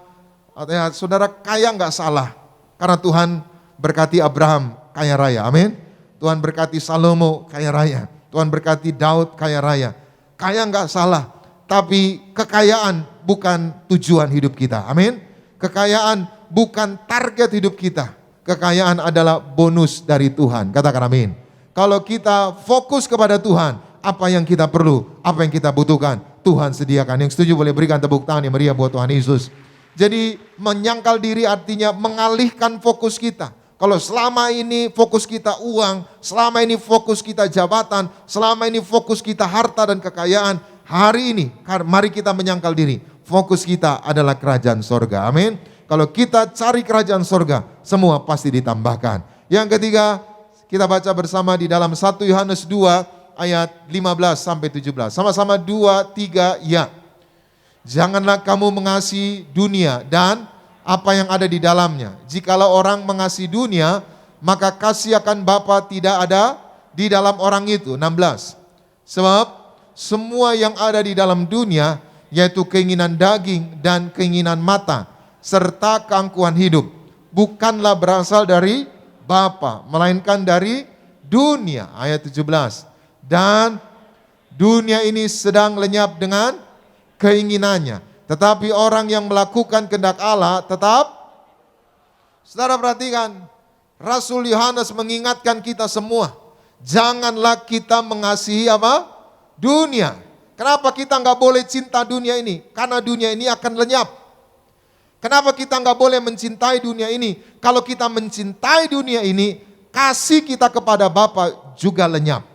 artinya saudara kaya nggak salah. Karena Tuhan berkati Abraham kaya raya. Amin. Tuhan berkati Salomo kaya raya. Tuhan berkati Daud kaya raya. Kaya nggak salah. Tapi kekayaan bukan tujuan hidup kita. Amin. Kekayaan bukan target hidup kita. Kekayaan adalah bonus dari Tuhan. Katakan amin. Kalau kita fokus kepada Tuhan, apa yang kita perlu, apa yang kita butuhkan, Tuhan sediakan. Yang setuju boleh berikan tepuk tangan yang meriah buat Tuhan Yesus. Jadi menyangkal diri artinya mengalihkan fokus kita. Kalau selama ini fokus kita uang, selama ini fokus kita jabatan, selama ini fokus kita harta dan kekayaan, hari ini mari kita menyangkal diri. Fokus kita adalah kerajaan sorga. Amin. Kalau kita cari kerajaan sorga, semua pasti ditambahkan. Yang ketiga, kita baca bersama di dalam 1 Yohanes 2 ayat 15 sampai 17. Sama-sama 2, 3, ya. Janganlah kamu mengasihi dunia dan apa yang ada di dalamnya. Jikalau orang mengasihi dunia, maka kasih akan Bapa tidak ada di dalam orang itu. 16. Sebab semua yang ada di dalam dunia, yaitu keinginan daging dan keinginan mata, serta keangkuhan hidup, bukanlah berasal dari Bapa, melainkan dari dunia. Ayat 17. Dan dunia ini sedang lenyap dengan keinginannya. Tetapi orang yang melakukan kehendak Allah tetap. Saudara perhatikan, Rasul Yohanes mengingatkan kita semua, janganlah kita mengasihi apa? Dunia. Kenapa kita nggak boleh cinta dunia ini? Karena dunia ini akan lenyap. Kenapa kita nggak boleh mencintai dunia ini? Kalau kita mencintai dunia ini, kasih kita kepada Bapa juga lenyap.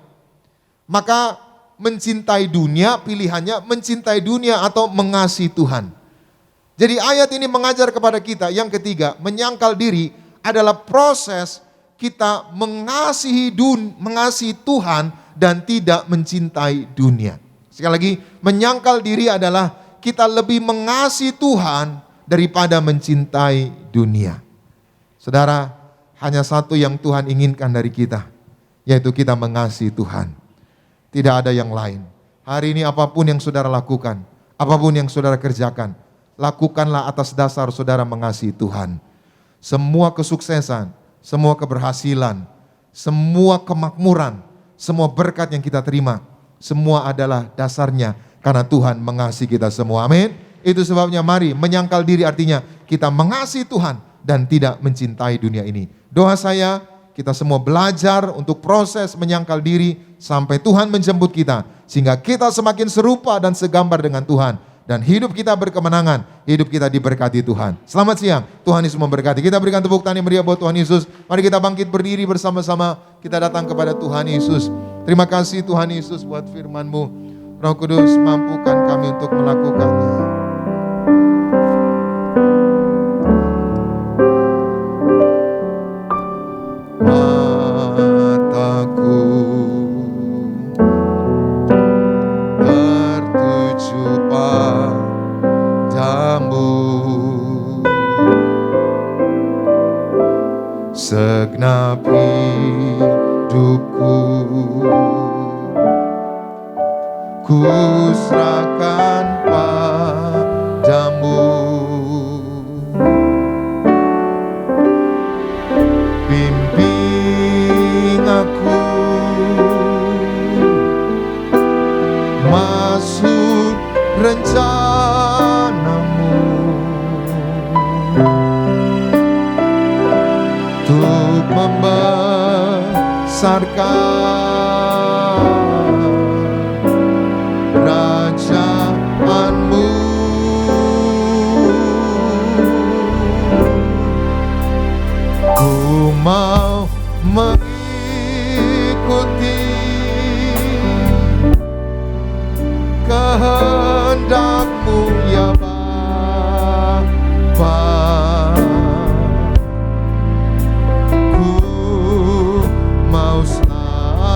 Maka mencintai dunia, pilihannya mencintai dunia atau mengasihi Tuhan. Jadi ayat ini mengajar kepada kita, yang ketiga, menyangkal diri adalah proses kita mengasihi Tuhan dan tidak mencintai dunia. Sekali lagi, menyangkal diri adalah kita lebih mengasihi Tuhan daripada mencintai dunia. Saudara, hanya satu yang Tuhan inginkan dari kita, yaitu kita mengasihi Tuhan. Tidak ada yang lain. Hari ini apapun yang saudara lakukan, apapun yang saudara kerjakan, lakukanlah atas dasar saudara mengasihi Tuhan. Semua kesuksesan, semua keberhasilan, semua kemakmuran, semua berkat yang kita terima, semua adalah dasarnya karena Tuhan mengasihi kita semua. Amin. Itu sebabnya mari menyangkal diri artinya kita mengasihi Tuhan dan tidak mencintai dunia ini. Doa saya, kita semua belajar untuk proses menyangkal diri sampai Tuhan menjemput kita. Sehingga kita semakin serupa dan segambar dengan Tuhan. Dan hidup kita berkemenangan, hidup kita diberkati Tuhan. Selamat siang, Tuhan Yesus memberkati. Kita berikan tepuk tangan yang meriah buat Tuhan Yesus. Mari kita bangkit berdiri bersama-sama. Kita datang kepada Tuhan Yesus. Terima kasih Tuhan Yesus buat firman-Mu. Roh Kudus, mampukan kami untuk melakukannya. Mataku tertuju padamu, segenap hidupku ku serahkan padamu. Bimbing aku masuk rencanamu, untuk membesarkan kerajaanmu. Ku mau mengikuti kehendak-Mu ya Bapa. Ku mau selalu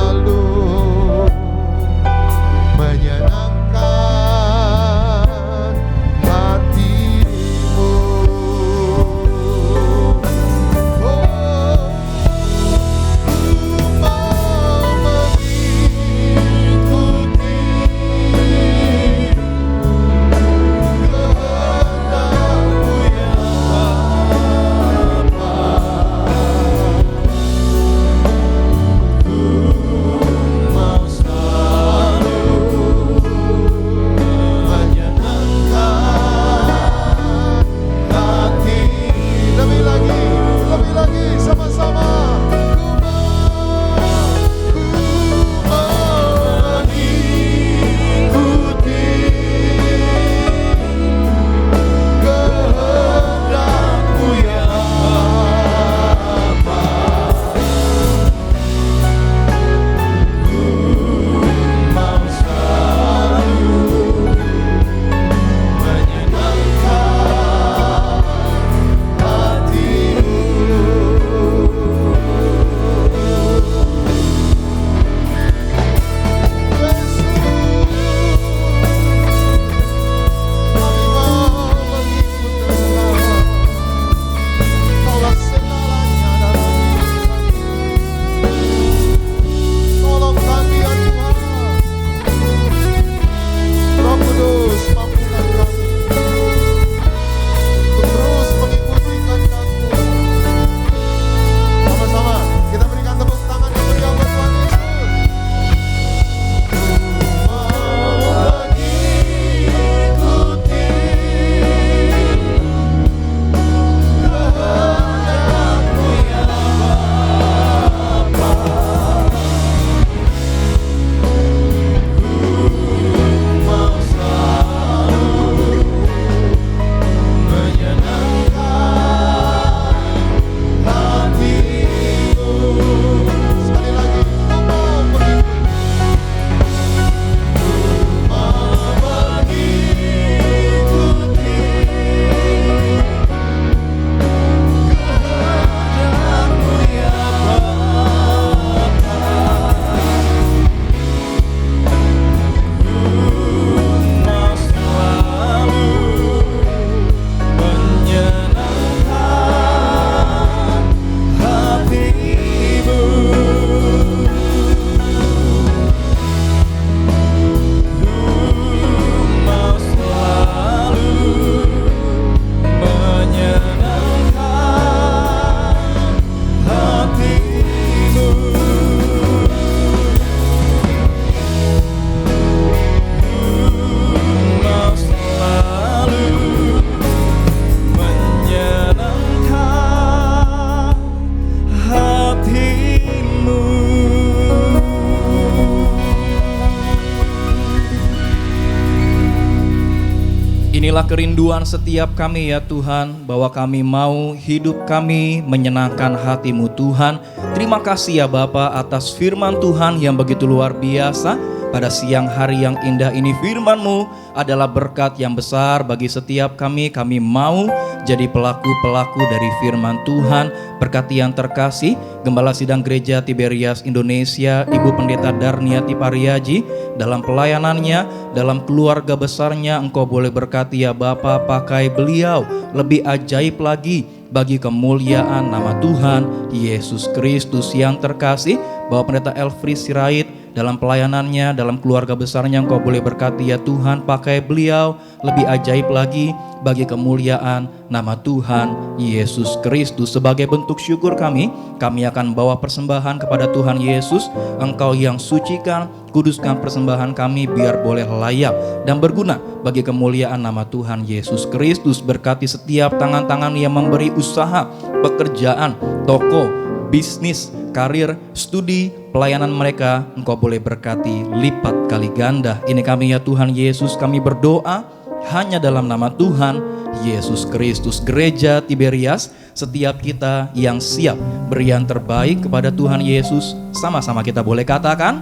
Inilah kerinduan setiap kami ya Tuhan, bahwa kami mau hidup kami menyenangkan hati-Mu Tuhan. Terima kasih ya Bapa atas firman Tuhan yang begitu luar biasa. Pada siang hari yang indah ini firman-Mu adalah berkat yang besar bagi setiap kami. Kami mau jadi pelaku-pelaku dari firman Tuhan. Berkati yang terkasih Gembala Sidang Gereja Tiberias Indonesia, Ibu Pendeta Darniati Pariaji, dalam pelayanannya, dalam keluarga besarnya. Engkau boleh berkati ya Bapa, pakai beliau lebih ajaib lagi bagi kemuliaan nama Tuhan Yesus Kristus yang terkasih. Bapak Pendeta Elfri Sirait, dalam pelayanannya, dalam keluarga besarnya, Engkau boleh berkati ya Tuhan, pakai beliau lebih ajaib lagi bagi kemuliaan nama Tuhan Yesus Kristus. Sebagai bentuk syukur kami akan bawa persembahan kepada Tuhan Yesus. Engkau yang sucikan, kuduskan persembahan kami biar boleh layak dan berguna bagi kemuliaan nama Tuhan Yesus Kristus. Berkati setiap tangan-tangan yang memberi usaha, pekerjaan, toko, bisnis, karir, studi, pelayanan mereka. Engkau boleh berkati lipat kali ganda. Ini kami ya Tuhan Yesus, kami berdoa hanya dalam nama Tuhan Yesus Kristus. Gereja Tiberias, setiap kita yang siap beri yang terbaik kepada Tuhan Yesus, sama-sama kita boleh katakan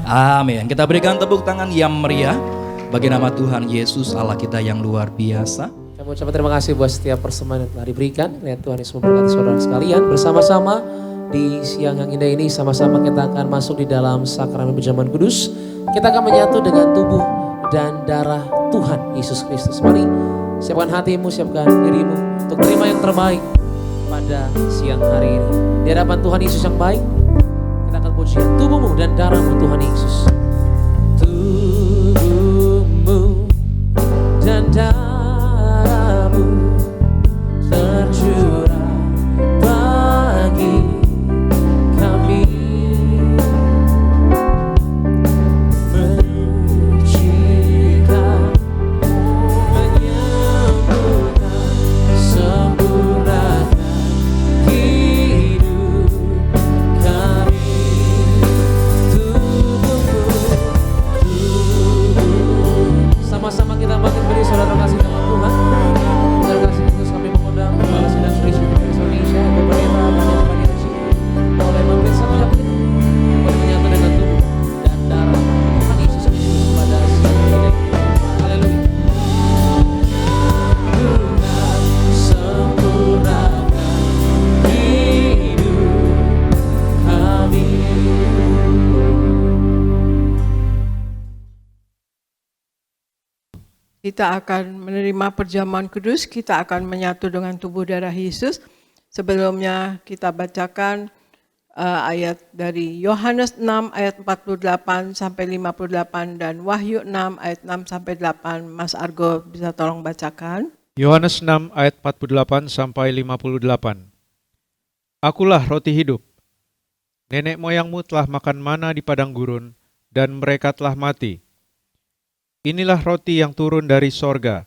amin. Kita berikan tepuk tangan yang meriah bagi nama Tuhan Yesus, Allah kita yang luar biasa. Kami ucapkan terima kasih buat setiap persembahan yang telah diberikan. Lihat Tuhan Yesus memberkati saudara sekalian. Bersama-sama di siang yang indah ini, sama-sama kita akan masuk di dalam sakramen perjamuan kudus. Kita akan menyatu dengan tubuh dan darah Tuhan Yesus Kristus. Mari siapkan hatimu, siapkan dirimu untuk terima yang terbaik pada siang hari ini. Di hadapan Tuhan Yesus yang baik, kita akan pujian tubuhmu dan darahmu Tuhan Yesus. Tubuhmu dan darahmu tercurah bagi kami, mencikan, menyembuhkan, sempurnakan hidup kami. Tubuhmu, sama-sama kita bangkit berdiri, saudara kasih nama Tuhan. Saudara kasih Kristus, kami mengundang Gembala Sidang Gereja Indonesia, pemerintah dan yang hadir di sini, boleh memberi setiap kita, boleh menyatu dengan tubuh dan darah Tuhan Yesus Kristus pada siang ini. Haleluya. Tuhan sempurnakan hidup kami. Kita akan menerima perjamuan kudus, kita akan menyatu dengan tubuh darah Yesus. Sebelumnya kita bacakan ayat dari Yohanes 6 ayat 48 sampai 58 dan Wahyu 6 ayat 6 sampai 8. Mas Argo bisa tolong bacakan. Yohanes 6 ayat 48 sampai 58. Akulah roti hidup. Nenek moyangmu telah makan mana di padang gurun, dan mereka telah mati. Inilah roti yang turun dari sorga.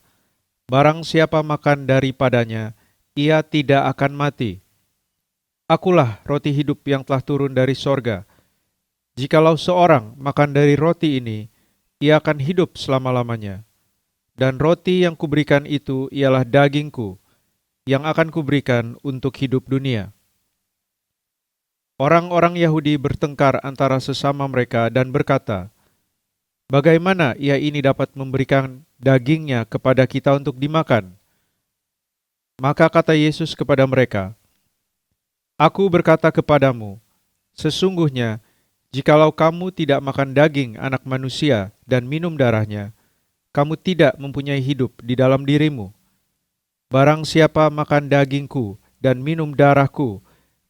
Barang siapa makan daripadanya, ia tidak akan mati. Akulah roti hidup yang telah turun dari sorga. Jikalau seorang makan dari roti ini, ia akan hidup selama-lamanya. Dan roti yang kuberikan itu ialah dagingku, yang akan kuberikan untuk hidup dunia. Orang-orang Yahudi bertengkar antara sesama mereka dan berkata, bagaimana ia ini dapat memberikan dagingnya kepada kita untuk dimakan? Maka kata Yesus kepada mereka, Aku berkata kepadamu, sesungguhnya jikalau kamu tidak makan daging anak manusia dan minum darahnya, kamu tidak mempunyai hidup di dalam dirimu. Barang siapa makan dagingku dan minum darahku,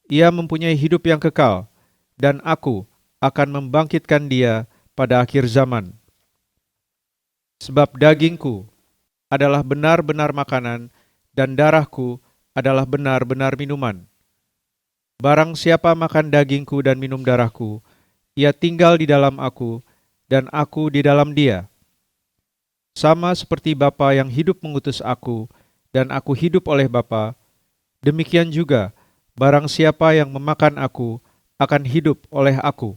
ia mempunyai hidup yang kekal, dan aku akan membangkitkan dia pada akhir zaman. Sebab dagingku adalah benar-benar makanan, dan darahku adalah benar-benar minuman. Barang siapa makan dagingku dan minum darahku, ia tinggal di dalam aku, dan aku di dalam dia. Sama seperti Bapa yang hidup mengutus aku, dan aku hidup oleh Bapa, demikian juga barang siapa yang memakan aku akan hidup oleh aku.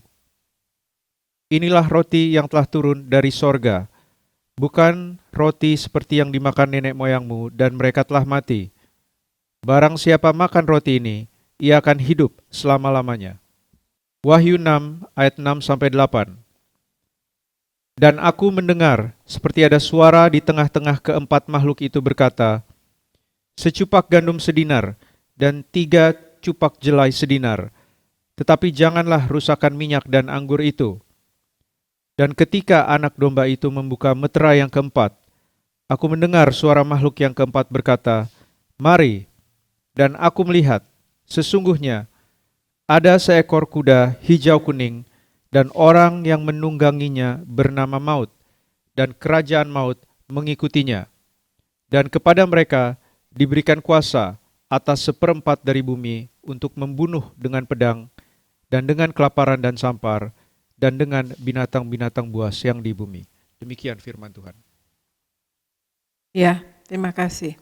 Inilah roti yang telah turun dari sorga. bukan roti seperti yang dimakan nenek moyangmu dan mereka telah mati. Barang siapa makan roti ini, ia akan hidup selama-lamanya. Wahyu 6 ayat 6-8. Dan aku mendengar seperti ada suara di tengah-tengah keempat makhluk itu berkata, secupak gandum sedinar dan 3 cupak jelai sedinar, tetapi janganlah rusakkan minyak dan anggur itu. Dan ketika anak domba itu membuka meterai yang keempat, aku mendengar suara makhluk yang keempat berkata, mari. Dan aku melihat, sesungguhnya ada seekor kuda hijau kuning, dan orang yang menungganginya bernama Maut, dan kerajaan Maut mengikutinya. Dan kepada mereka diberikan kuasa atas 1/4 dari bumi untuk membunuh dengan pedang, dan dengan kelaparan dan sampar, dan dengan binatang-binatang buas yang di bumi. Demikian firman Tuhan. Ya, terima kasih.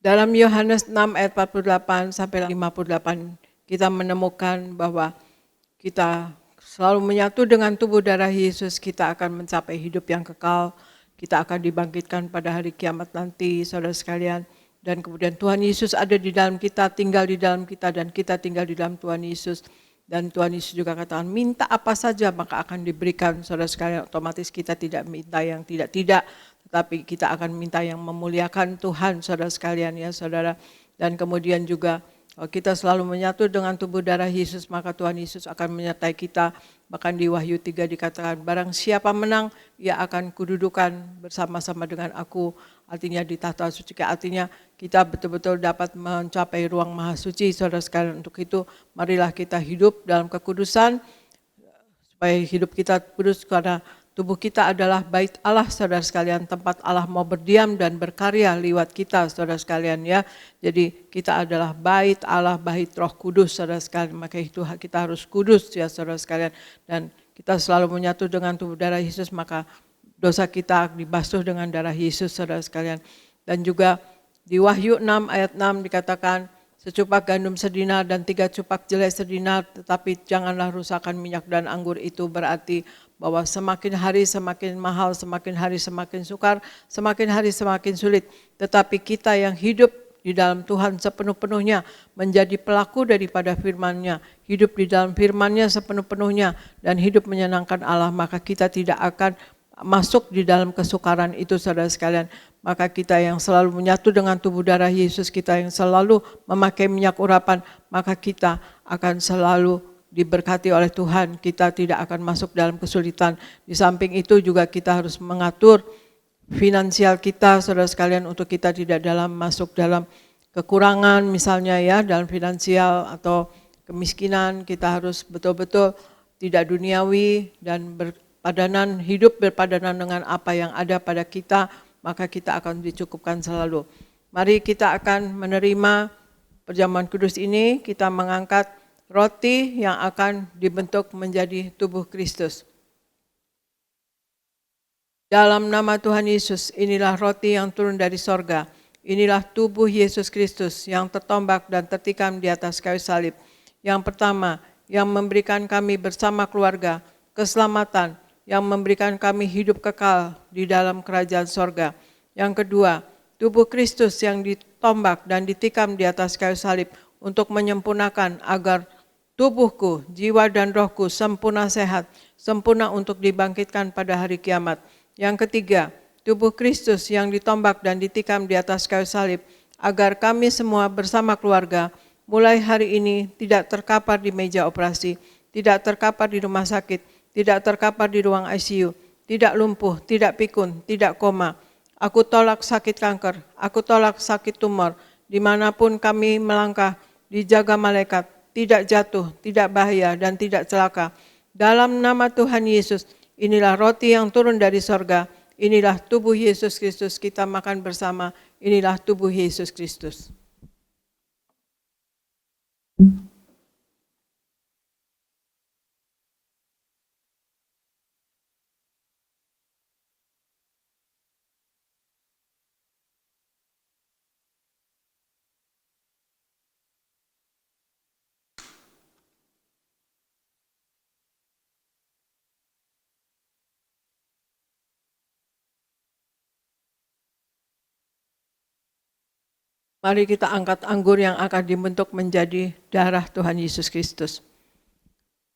Dalam Yohanes 6 ayat 48 sampai 58 kita menemukan bahwa kita selalu menyatu dengan tubuh darah Yesus, kita akan mencapai hidup yang kekal, kita akan dibangkitkan pada hari kiamat nanti, saudara sekalian. Dan kemudian Tuhan Yesus ada di dalam kita, tinggal di dalam kita, dan kita tinggal di dalam Tuhan Yesus. Dan Tuhan Yesus juga katakan, minta apa saja maka akan diberikan, saudara sekalian. Otomatis kita tidak minta yang tidak-tidak, tetapi kita akan minta yang memuliakan Tuhan, saudara sekalian ya saudara. Dan kemudian juga kita selalu menyatu dengan tubuh darah Yesus, maka Tuhan Yesus akan menyertai kita. Bahkan di Wahyu 3 dikatakan, barang siapa menang, ia akan kududukan bersama-sama dengan aku. Artinya di tahta suci, artinya kita betul-betul dapat mencapai ruang maha suci, saudara sekalian. Untuk itu, marilah kita hidup dalam kekudusan, supaya hidup kita kudus, karena tubuh kita adalah bait Allah, saudara sekalian, tempat Allah mau berdiam dan berkarya lewat kita, saudara sekalian ya. Jadi kita adalah bait Allah, bait Roh Kudus, saudara sekalian. Maka itu kita harus kudus ya, saudara sekalian. Dan kita selalu menyatu dengan tubuh darah Yesus, maka dosa kita dibasuh dengan darah Yesus, saudara sekalian. Dan juga di Wahyu 6 ayat 6 dikatakan, secupak gandum sedinar dan 3 cupak jelai sedinar, tetapi janganlah rusakkan minyak dan anggur itu. Berarti bahwa semakin hari semakin mahal, semakin hari semakin sukar, semakin hari semakin sulit. Tetapi kita yang hidup di dalam Tuhan sepenuh-penuhnya, menjadi pelaku daripada firman-Nya, hidup di dalam firman-Nya sepenuh-penuhnya, dan hidup menyenangkan Allah, maka kita tidak akan masuk di dalam kesukaran itu, saudara sekalian. Maka kita yang selalu menyatu dengan tubuh darah Yesus, kita yang selalu memakai minyak urapan, maka kita akan selalu diberkati oleh Tuhan, kita tidak akan masuk dalam kesulitan. Di samping itu juga kita harus mengatur finansial kita, saudara sekalian, untuk kita tidak masuk dalam kekurangan misalnya ya, dalam finansial atau kemiskinan. Kita harus betul-betul tidak duniawi dan hidup berpadanan dengan apa yang ada pada kita, maka kita akan dicukupkan selalu. Mari kita akan menerima perjamuan kudus ini, kita mengangkat roti yang akan dibentuk menjadi tubuh Kristus. Dalam nama Tuhan Yesus, inilah roti yang turun dari sorga. Inilah tubuh Yesus Kristus yang tertombak dan tertikam di atas kayu salib. Yang pertama, yang memberikan kami bersama keluarga keselamatan, yang memberikan kami hidup kekal di dalam kerajaan sorga. Yang kedua, tubuh Kristus yang ditombak dan ditikam di atas kayu salib untuk menyempurnakan agar tubuhku, jiwa dan rohku sempurna sehat, sempurna untuk dibangkitkan pada hari kiamat. Yang ketiga, tubuh Kristus yang ditombak dan ditikam di atas kayu salib, agar kami semua bersama keluarga, mulai hari ini tidak terkapar di meja operasi, tidak terkapar di rumah sakit, tidak terkapar di ruang ICU, tidak lumpuh, tidak pikun, tidak koma. Aku tolak sakit kanker, aku tolak sakit tumor, dimanapun kami melangkah, dijaga malaikat, tidak jatuh, tidak bahaya, dan tidak celaka. Dalam nama Tuhan Yesus, inilah roti yang turun dari sorga, inilah tubuh Yesus Kristus, kita makan bersama, inilah tubuh Yesus Kristus. Mari kita angkat anggur yang akan dibentuk menjadi darah Tuhan Yesus Kristus.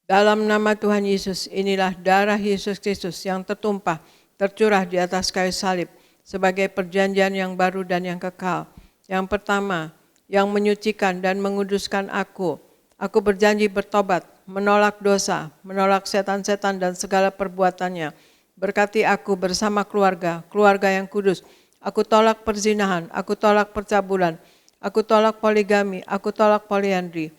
Dalam nama Tuhan Yesus, inilah darah Yesus Kristus yang tertumpah, tercurah di atas kayu salib sebagai perjanjian yang baru dan yang kekal. Yang pertama, yang menyucikan dan menguduskan aku. Aku berjanji bertobat, menolak dosa, menolak setan-setan dan segala perbuatannya. Berkati aku bersama keluarga, keluarga yang kudus. Aku tolak perzinahan, aku tolak percabulan, aku tolak poligami, aku tolak poliandri.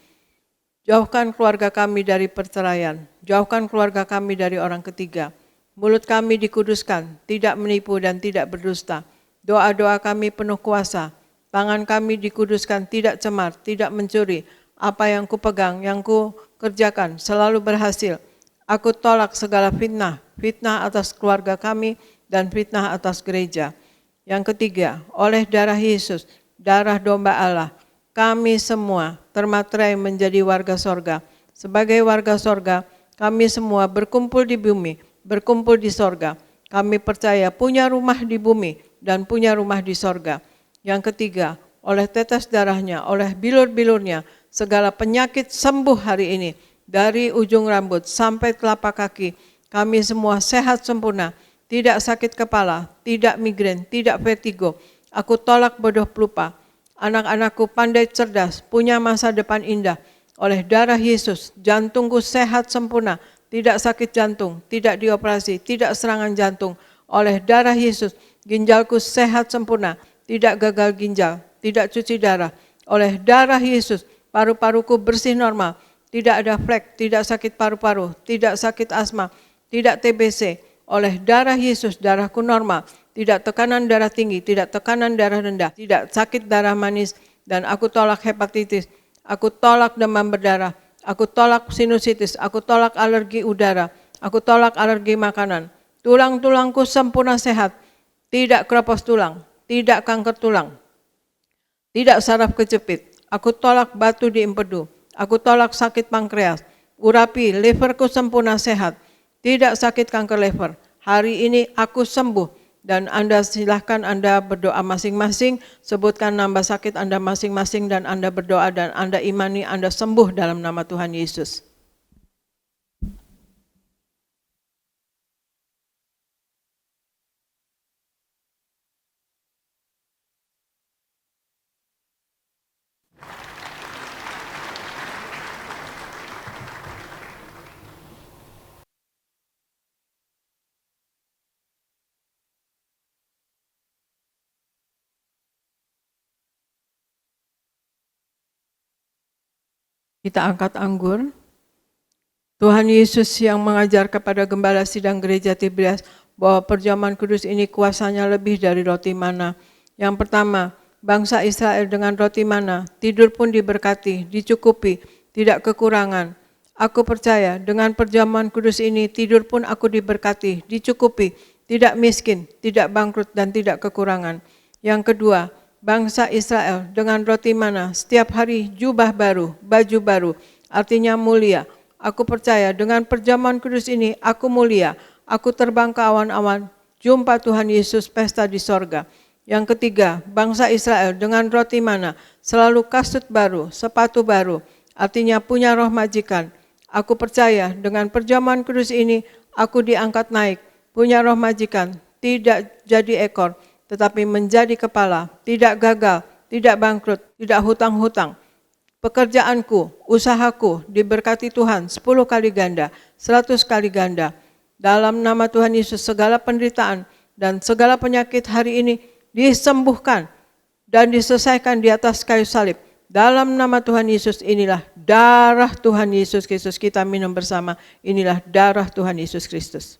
Jauhkan keluarga kami dari perceraian, jauhkan keluarga kami dari orang ketiga. Mulut kami dikuduskan, tidak menipu dan tidak berdusta. Doa-doa kami penuh kuasa, tangan kami dikuduskan, tidak cemar, tidak mencuri. Apa yang kupegang, yang ku kerjakan selalu berhasil. Aku tolak segala fitnah, fitnah atas keluarga kami dan fitnah atas gereja. Yang ketiga, oleh darah Yesus, darah domba Allah, kami semua termaterai menjadi warga sorga. Sebagai warga sorga, kami semua berkumpul di bumi, berkumpul di sorga. Kami percaya punya rumah di bumi dan punya rumah di sorga. Yang ketiga, oleh tetes darahnya, oleh bilur-bilurnya, segala penyakit sembuh hari ini. Dari ujung rambut sampai telapak kaki, kami semua sehat sempurna. Tidak sakit kepala, tidak migrain, tidak vertigo. Aku tolak bodoh pelupa. Anak-anakku pandai cerdas, punya masa depan indah. Oleh darah Yesus, jantungku sehat sempurna. Tidak sakit jantung, tidak dioperasi, tidak serangan jantung. Oleh darah Yesus, ginjalku sehat sempurna. Tidak gagal ginjal, tidak cuci darah. Oleh darah Yesus, paru-paruku bersih normal. Tidak ada flek, tidak sakit paru-paru, tidak sakit asma, tidak TBC. Oleh darah Yesus, darahku normal, tidak tekanan darah tinggi, tidak tekanan darah rendah, tidak sakit darah manis, dan aku tolak hepatitis, aku tolak demam berdarah, aku tolak sinusitis, aku tolak alergi udara, aku tolak alergi makanan. Tulang-tulangku sempurna sehat, tidak keropos tulang, tidak kanker tulang, tidak saraf kejepit. Aku tolak batu di empedu, aku tolak sakit pankreas, urapi, liverku sempurna sehat, tidak sakit kanker lever. Hari ini aku sembuh. Dan Anda silahkan Anda berdoa masing-masing. Sebutkan nama sakit Anda masing-masing dan Anda berdoa dan Anda imani Anda sembuh dalam nama Tuhan Yesus. Kita angkat anggur. Tuhan Yesus yang mengajar kepada gembala sidang gereja Tiberias bahwa perjamuan kudus ini kuasanya lebih dari roti mana. Yang pertama, bangsa Israel dengan roti mana, tidur pun diberkati, dicukupi, tidak kekurangan. Aku percaya dengan perjamuan kudus ini tidur pun aku diberkati, dicukupi, tidak miskin, tidak bangkrut dan tidak kekurangan. Yang kedua, bangsa Israel dengan roti mana, setiap hari jubah baru, baju baru, artinya mulia. Aku percaya dengan perjamuan kudus ini aku mulia, aku terbang ke awan-awan, jumpa Tuhan Yesus pesta di sorga. Yang ketiga, bangsa Israel dengan roti mana, selalu kasut baru, sepatu baru, artinya punya roh majikan. Aku percaya dengan perjamuan kudus ini aku diangkat naik, punya roh majikan, tidak jadi ekor, tetapi menjadi kepala, tidak gagal, tidak bangkrut, tidak hutang-hutang. Pekerjaanku, usahaku diberkati Tuhan 10 kali ganda, 100 kali ganda. Dalam nama Tuhan Yesus segala penderitaan dan segala penyakit hari ini disembuhkan dan diselesaikan di atas kayu salib. Dalam nama Tuhan Yesus inilah darah Tuhan Yesus Kristus. Kita minum bersama, inilah darah Tuhan Yesus Kristus.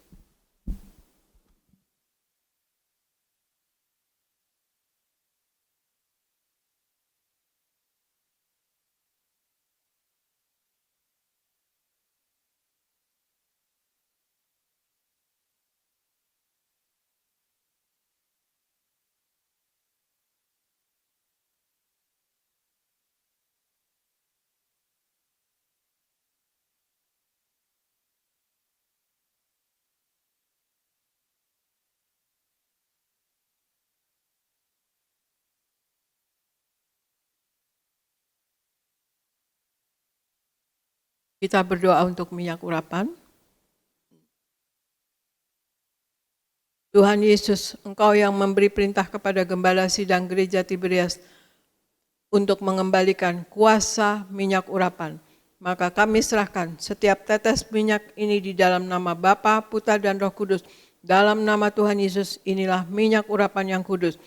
Kita berdoa untuk minyak urapan. Tuhan Yesus, Engkau yang memberi perintah kepada Gembala Sidang Gereja Tiberias untuk mengembalikan kuasa minyak urapan. Maka kami serahkan setiap tetes minyak ini di dalam nama Bapa, Putra dan Roh Kudus. Dalam nama Tuhan Yesus, inilah minyak urapan yang kudus.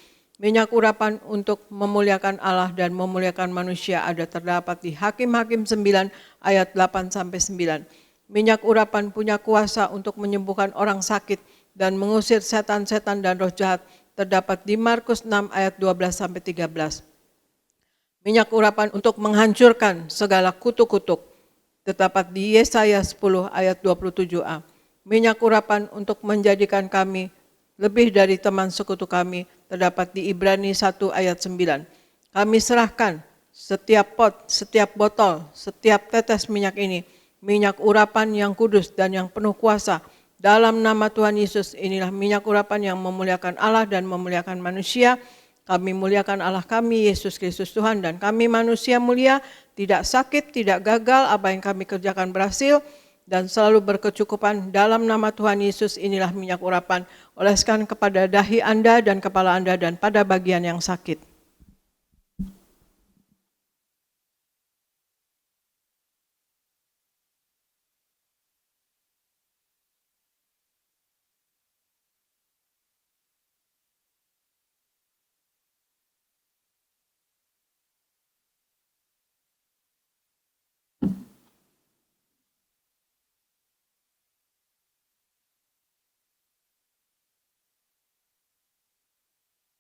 Minyak urapan untuk memuliakan Allah dan memuliakan manusia ada terdapat di Hakim-Hakim 9 ayat 8-9. Minyak urapan punya kuasa untuk menyembuhkan orang sakit dan mengusir setan-setan dan roh jahat terdapat di Markus 6 ayat 12-13. Minyak urapan untuk menghancurkan segala kutuk-kutuk terdapat di Yesaya 10 ayat 27a. Minyak urapan untuk menjadikan kami lebih dari teman sekutu kami terdapat di Ibrani 1 ayat 9. Kami serahkan setiap pot, setiap botol, setiap tetes minyak ini, minyak urapan yang kudus dan yang penuh kuasa. Dalam nama Tuhan Yesus, inilah minyak urapan yang memuliakan Allah dan memuliakan manusia. Kami muliakan Allah kami, Yesus Kristus Tuhan, dan kami manusia mulia, tidak sakit, tidak gagal, apa yang kami kerjakan berhasil, dan selalu berkecukupan. Dalam nama Tuhan Yesus, inilah minyak urapan. Oleskan kepada dahi Anda dan kepala Anda dan pada bagian yang sakit.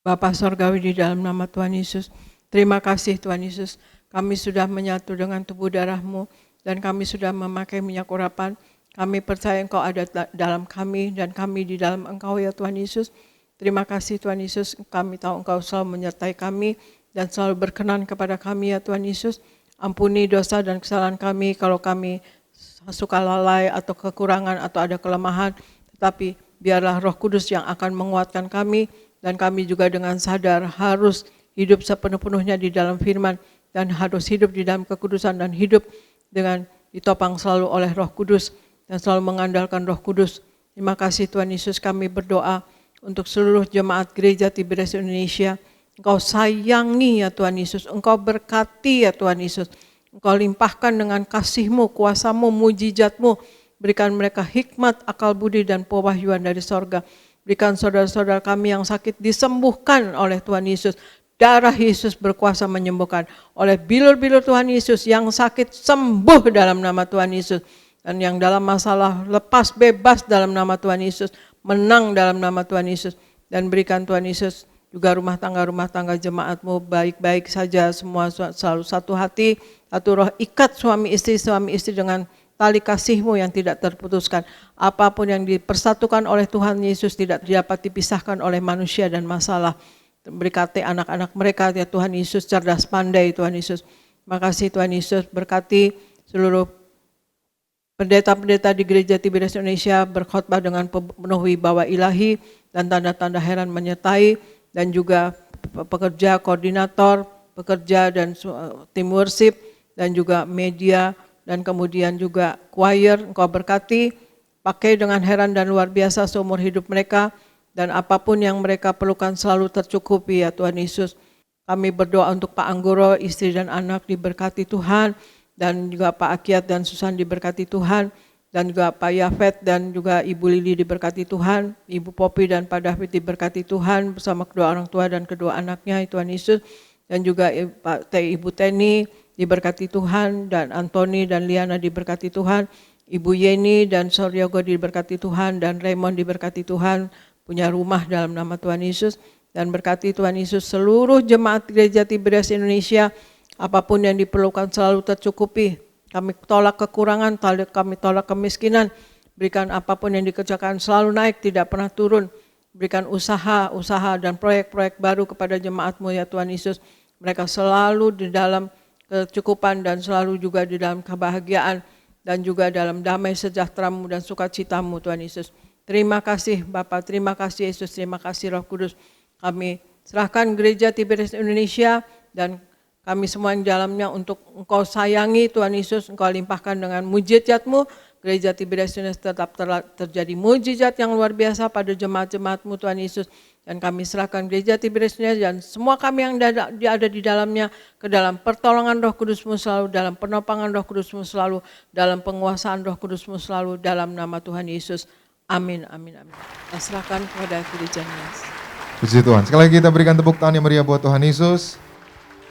Bapa Sorgawi, di dalam nama Tuhan Yesus, terima kasih Tuhan Yesus, kami sudah menyatu dengan tubuh darah-Mu dan kami sudah memakai minyak urapan. Kami percaya Engkau ada dalam kami dan kami di dalam Engkau ya Tuhan Yesus. Terima kasih Tuhan Yesus, kami tahu Engkau selalu menyertai kami dan selalu berkenan kepada kami ya Tuhan Yesus. Ampuni dosa dan kesalahan kami kalau kami suka lalai atau kekurangan atau ada kelemahan, tetapi biarlah Roh Kudus yang akan menguatkan kami. Dan kami juga dengan sadar harus hidup sepenuh-penuhnya di dalam firman dan harus hidup di dalam kekudusan dan hidup dengan ditopang selalu oleh Roh Kudus dan selalu mengandalkan Roh Kudus. Terima kasih Tuhan Yesus, kami berdoa untuk seluruh jemaat gereja Tiberias Indonesia. Engkau sayangi ya Tuhan Yesus, Engkau berkati ya Tuhan Yesus. Engkau limpahkan dengan kasih-Mu, kuasa-Mu, mujizat-Mu. Berikan mereka hikmat, akal budi dan pewahyuan dari sorga. Berikan saudara-saudara kami yang sakit disembuhkan oleh Tuhan Yesus. Darah Yesus berkuasa menyembuhkan. Oleh bilur-bilur Tuhan Yesus yang sakit sembuh dalam nama Tuhan Yesus. Dan yang dalam masalah lepas bebas dalam nama Tuhan Yesus. Menang dalam nama Tuhan Yesus. Dan berikan Tuhan Yesus juga rumah tangga jemaat-Mu baik-baik saja. Semua selalu satu hati, satu roh, ikat suami istri dengan tali kasih-Mu yang tidak terputuskan. Apapun yang dipersatukan oleh Tuhan Yesus tidak dapat dipisahkan oleh manusia dan masalah. Berkati anak-anak mereka ya Tuhan Yesus, cerdas pandai Tuhan Yesus. Makasih Tuhan Yesus, berkati seluruh pendeta-pendeta di Gereja Tiberias Indonesia berkhotbah dengan penuh wibawa ilahi dan tanda-tanda heran menyertai, dan juga pekerja, koordinator, pekerja dan tim worship, dan juga media, dan kemudian juga choir. Engkau berkati, pakai dengan heran dan luar biasa seumur hidup mereka, dan apapun yang mereka perlukan selalu tercukupi ya Tuhan Yesus. Kami berdoa untuk Pak Anggoro, istri dan anak diberkati Tuhan, dan juga Pak Akiat dan Susan diberkati Tuhan, dan juga Pak Yafet dan juga Ibu Lili diberkati Tuhan, Ibu Popi dan Pak David diberkati Tuhan bersama kedua orang tua dan kedua anaknya ya Tuhan Yesus, dan juga Ibu Teni diberkati Tuhan, dan Antoni dan Liana diberkati Tuhan, Ibu Yeni dan Soryogo diberkati Tuhan, dan Raymond diberkati Tuhan, punya rumah dalam nama Tuhan Yesus. Dan berkati Tuhan Yesus seluruh jemaat gereja Tiberias Indonesia, apapun yang diperlukan selalu tercukupi. Kami tolak kekurangan, kami tolak kemiskinan, berikan apapun yang dikerjakan selalu naik, tidak pernah turun. Berikan usaha dan proyek-proyek baru kepada jemaat-Mu ya Tuhan Yesus. Mereka selalu di dalam kecukupan dan selalu juga di dalam kebahagiaan dan juga dalam damai sejahtera-Mu dan sukacita-Mu Tuhan Yesus. Terima kasih Bapa, terima kasih Yesus, terima kasih Roh Kudus. Kami serahkan gereja Tiberias Indonesia dan kami semua yang di dalamnya untuk Engkau sayangi Tuhan Yesus, Engkau limpahkan dengan mujizat-Mu. Gereja Tiberias Tunas tetap terjadi mujizat yang luar biasa pada jemaat-jemaat-Mu Tuhan Yesus. Dan kami serahkan gereja Tiberias Tunas dan semua kami yang ada di dalamnya ke dalam pertolongan Roh Kudus-Mu selalu, dalam penopangan Roh Kudus-Mu selalu, dalam penguasaan Roh Kudus-Mu selalu, dalam nama Tuhan Yesus. Amin, amin, amin. Kita serahkan kepada gereja Nias. Puji Tuhan. Sekali lagi kita berikan tepuk tangan yang meriah buat Tuhan Yesus.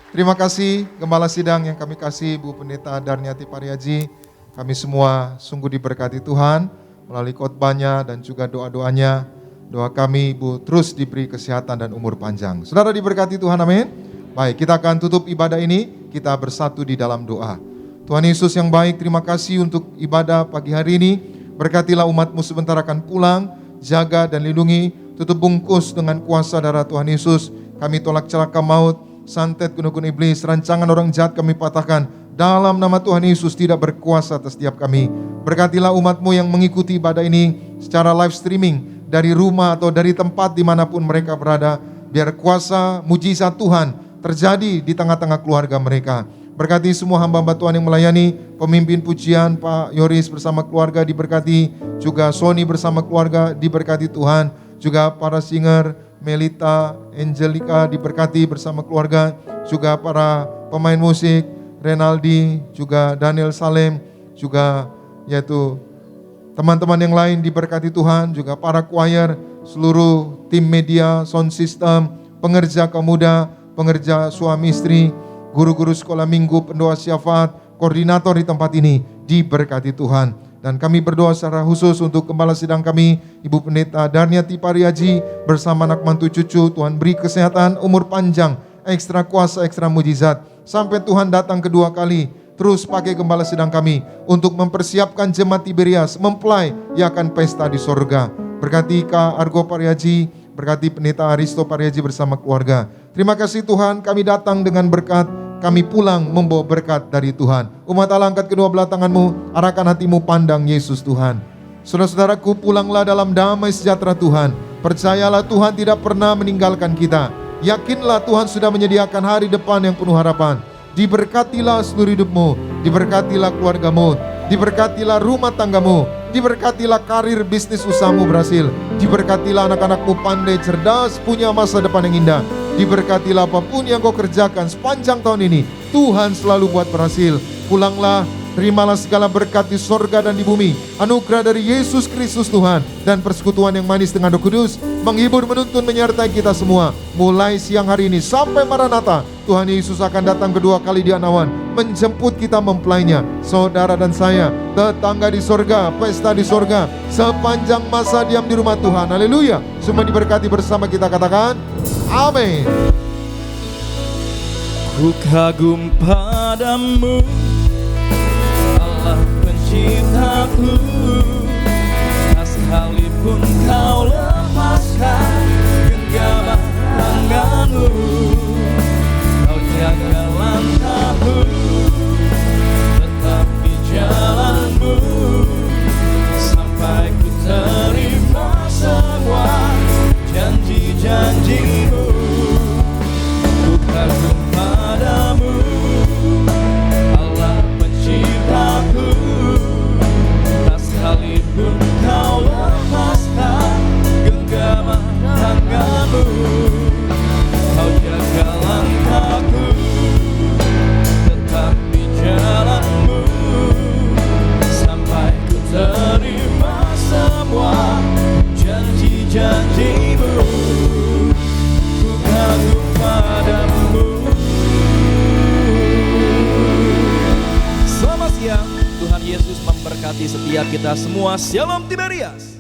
Terima kasih Gembala Sidang yang kami kasih, Bu Pendeta Darniati Pariaji. Kami semua sungguh diberkati Tuhan melalui khotbahnya dan juga doa-doanya. Doa kami Ibu terus diberi kesehatan dan umur panjang. Saudara diberkati Tuhan, amin. Baik, kita akan tutup ibadah ini, kita bersatu di dalam doa. Tuhan Yesus yang baik, terima kasih untuk ibadah pagi hari ini. Berkatilah umat-Mu sebentar akan pulang, jaga dan lindungi, tutup bungkus dengan kuasa darah Tuhan Yesus. Kami tolak celaka maut, santet gunung-gunung iblis, rancangan orang jahat kami patahkan. Dalam nama Tuhan Yesus tidak berkuasa atas setiap kami. Berkatilah umat-Mu yang mengikuti ibadah ini secara live streaming dari rumah atau dari tempat dimanapun mereka berada. Biar kuasa mujizat Tuhan terjadi di tengah-tengah keluarga mereka. Berkati semua hamba-hamba Tuhan yang melayani, pemimpin pujian Pak Yoris bersama keluarga diberkati, juga Sony bersama keluarga diberkati Tuhan, juga para singer Melita, Angelica diberkati bersama keluarga, juga para pemain musik Renaldi, juga Daniel Salem, juga yaitu teman-teman yang lain diberkati Tuhan, juga para choir, seluruh tim media, sound system, pengerja kaum muda, pengerja suami istri, guru-guru sekolah minggu, pendoa syafaat, koordinator di tempat ini diberkati Tuhan. Dan kami berdoa secara khusus untuk Gembala Sidang kami, Ibu Pendeta Darniati Pariaji bersama anak mantu cucu. Tuhan beri kesehatan, umur panjang, ekstra kuasa, ekstra mujizat. Sampai Tuhan datang kedua kali, terus pakai Gembala Sidang kami untuk mempersiapkan jemaat Tiberias mempelai yang akan pesta di sorga. Berkati Kak Argo Pariaji, berkati Pendeta Aristo Pariaji bersama keluarga. Terima kasih Tuhan, kami datang dengan berkat, kami pulang membawa berkat dari Tuhan. Umat Allah, angkat kedua belah tanganmu, arahkan hatimu pandang Yesus Tuhan. Saudara-saudaraku, pulanglah dalam damai sejahtera Tuhan. Percayalah Tuhan tidak pernah meninggalkan kita. Yakinlah Tuhan sudah menyediakan hari depan yang penuh harapan. Diberkatilah seluruh hidupmu, diberkatilah keluargamu, diberkatilah rumah tanggamu, diberkatilah karir bisnis usahamu berhasil, diberkatilah anak-anakmu pandai, cerdas, punya masa depan yang indah. Diberkatilah apapun yang kau kerjakan sepanjang tahun ini, Tuhan selalu buat berhasil. Pulanglah, terimalah segala berkat di sorga dan di bumi. Anugerah dari Yesus Kristus Tuhan dan persekutuan yang manis dengan Roh Kudus menghibur, menuntun, menyertai kita semua. Mulai siang hari ini sampai Maranatha, Tuhan Yesus akan datang kedua kali di Anawan, menjemput kita mempelainya. Saudara dan saya, tetangga di sorga, pesta di sorga, sepanjang masa diam di rumah Tuhan. Haleluya. Semua diberkati bersama kita katakan, amin. Ku kagum padamu, Allah penciptaku. Sekalipun kau lepaskan genggaman tanganmu, kau jaga langkahku, tetap di jalanmu, sampai ku terima semua janji-janjimu. Ku kagum padamu, Allah penciptaku. Tak sekalipun kau lepaskan genggaman tanganmu, kau jaga langkahku, tetap di jalanmu, sampai ku terima semua janji-janjimu. Ku kagum padamu. Selamat siang, Tuhan Yesus memberkati setiap kita semua. Shalom Tiberias.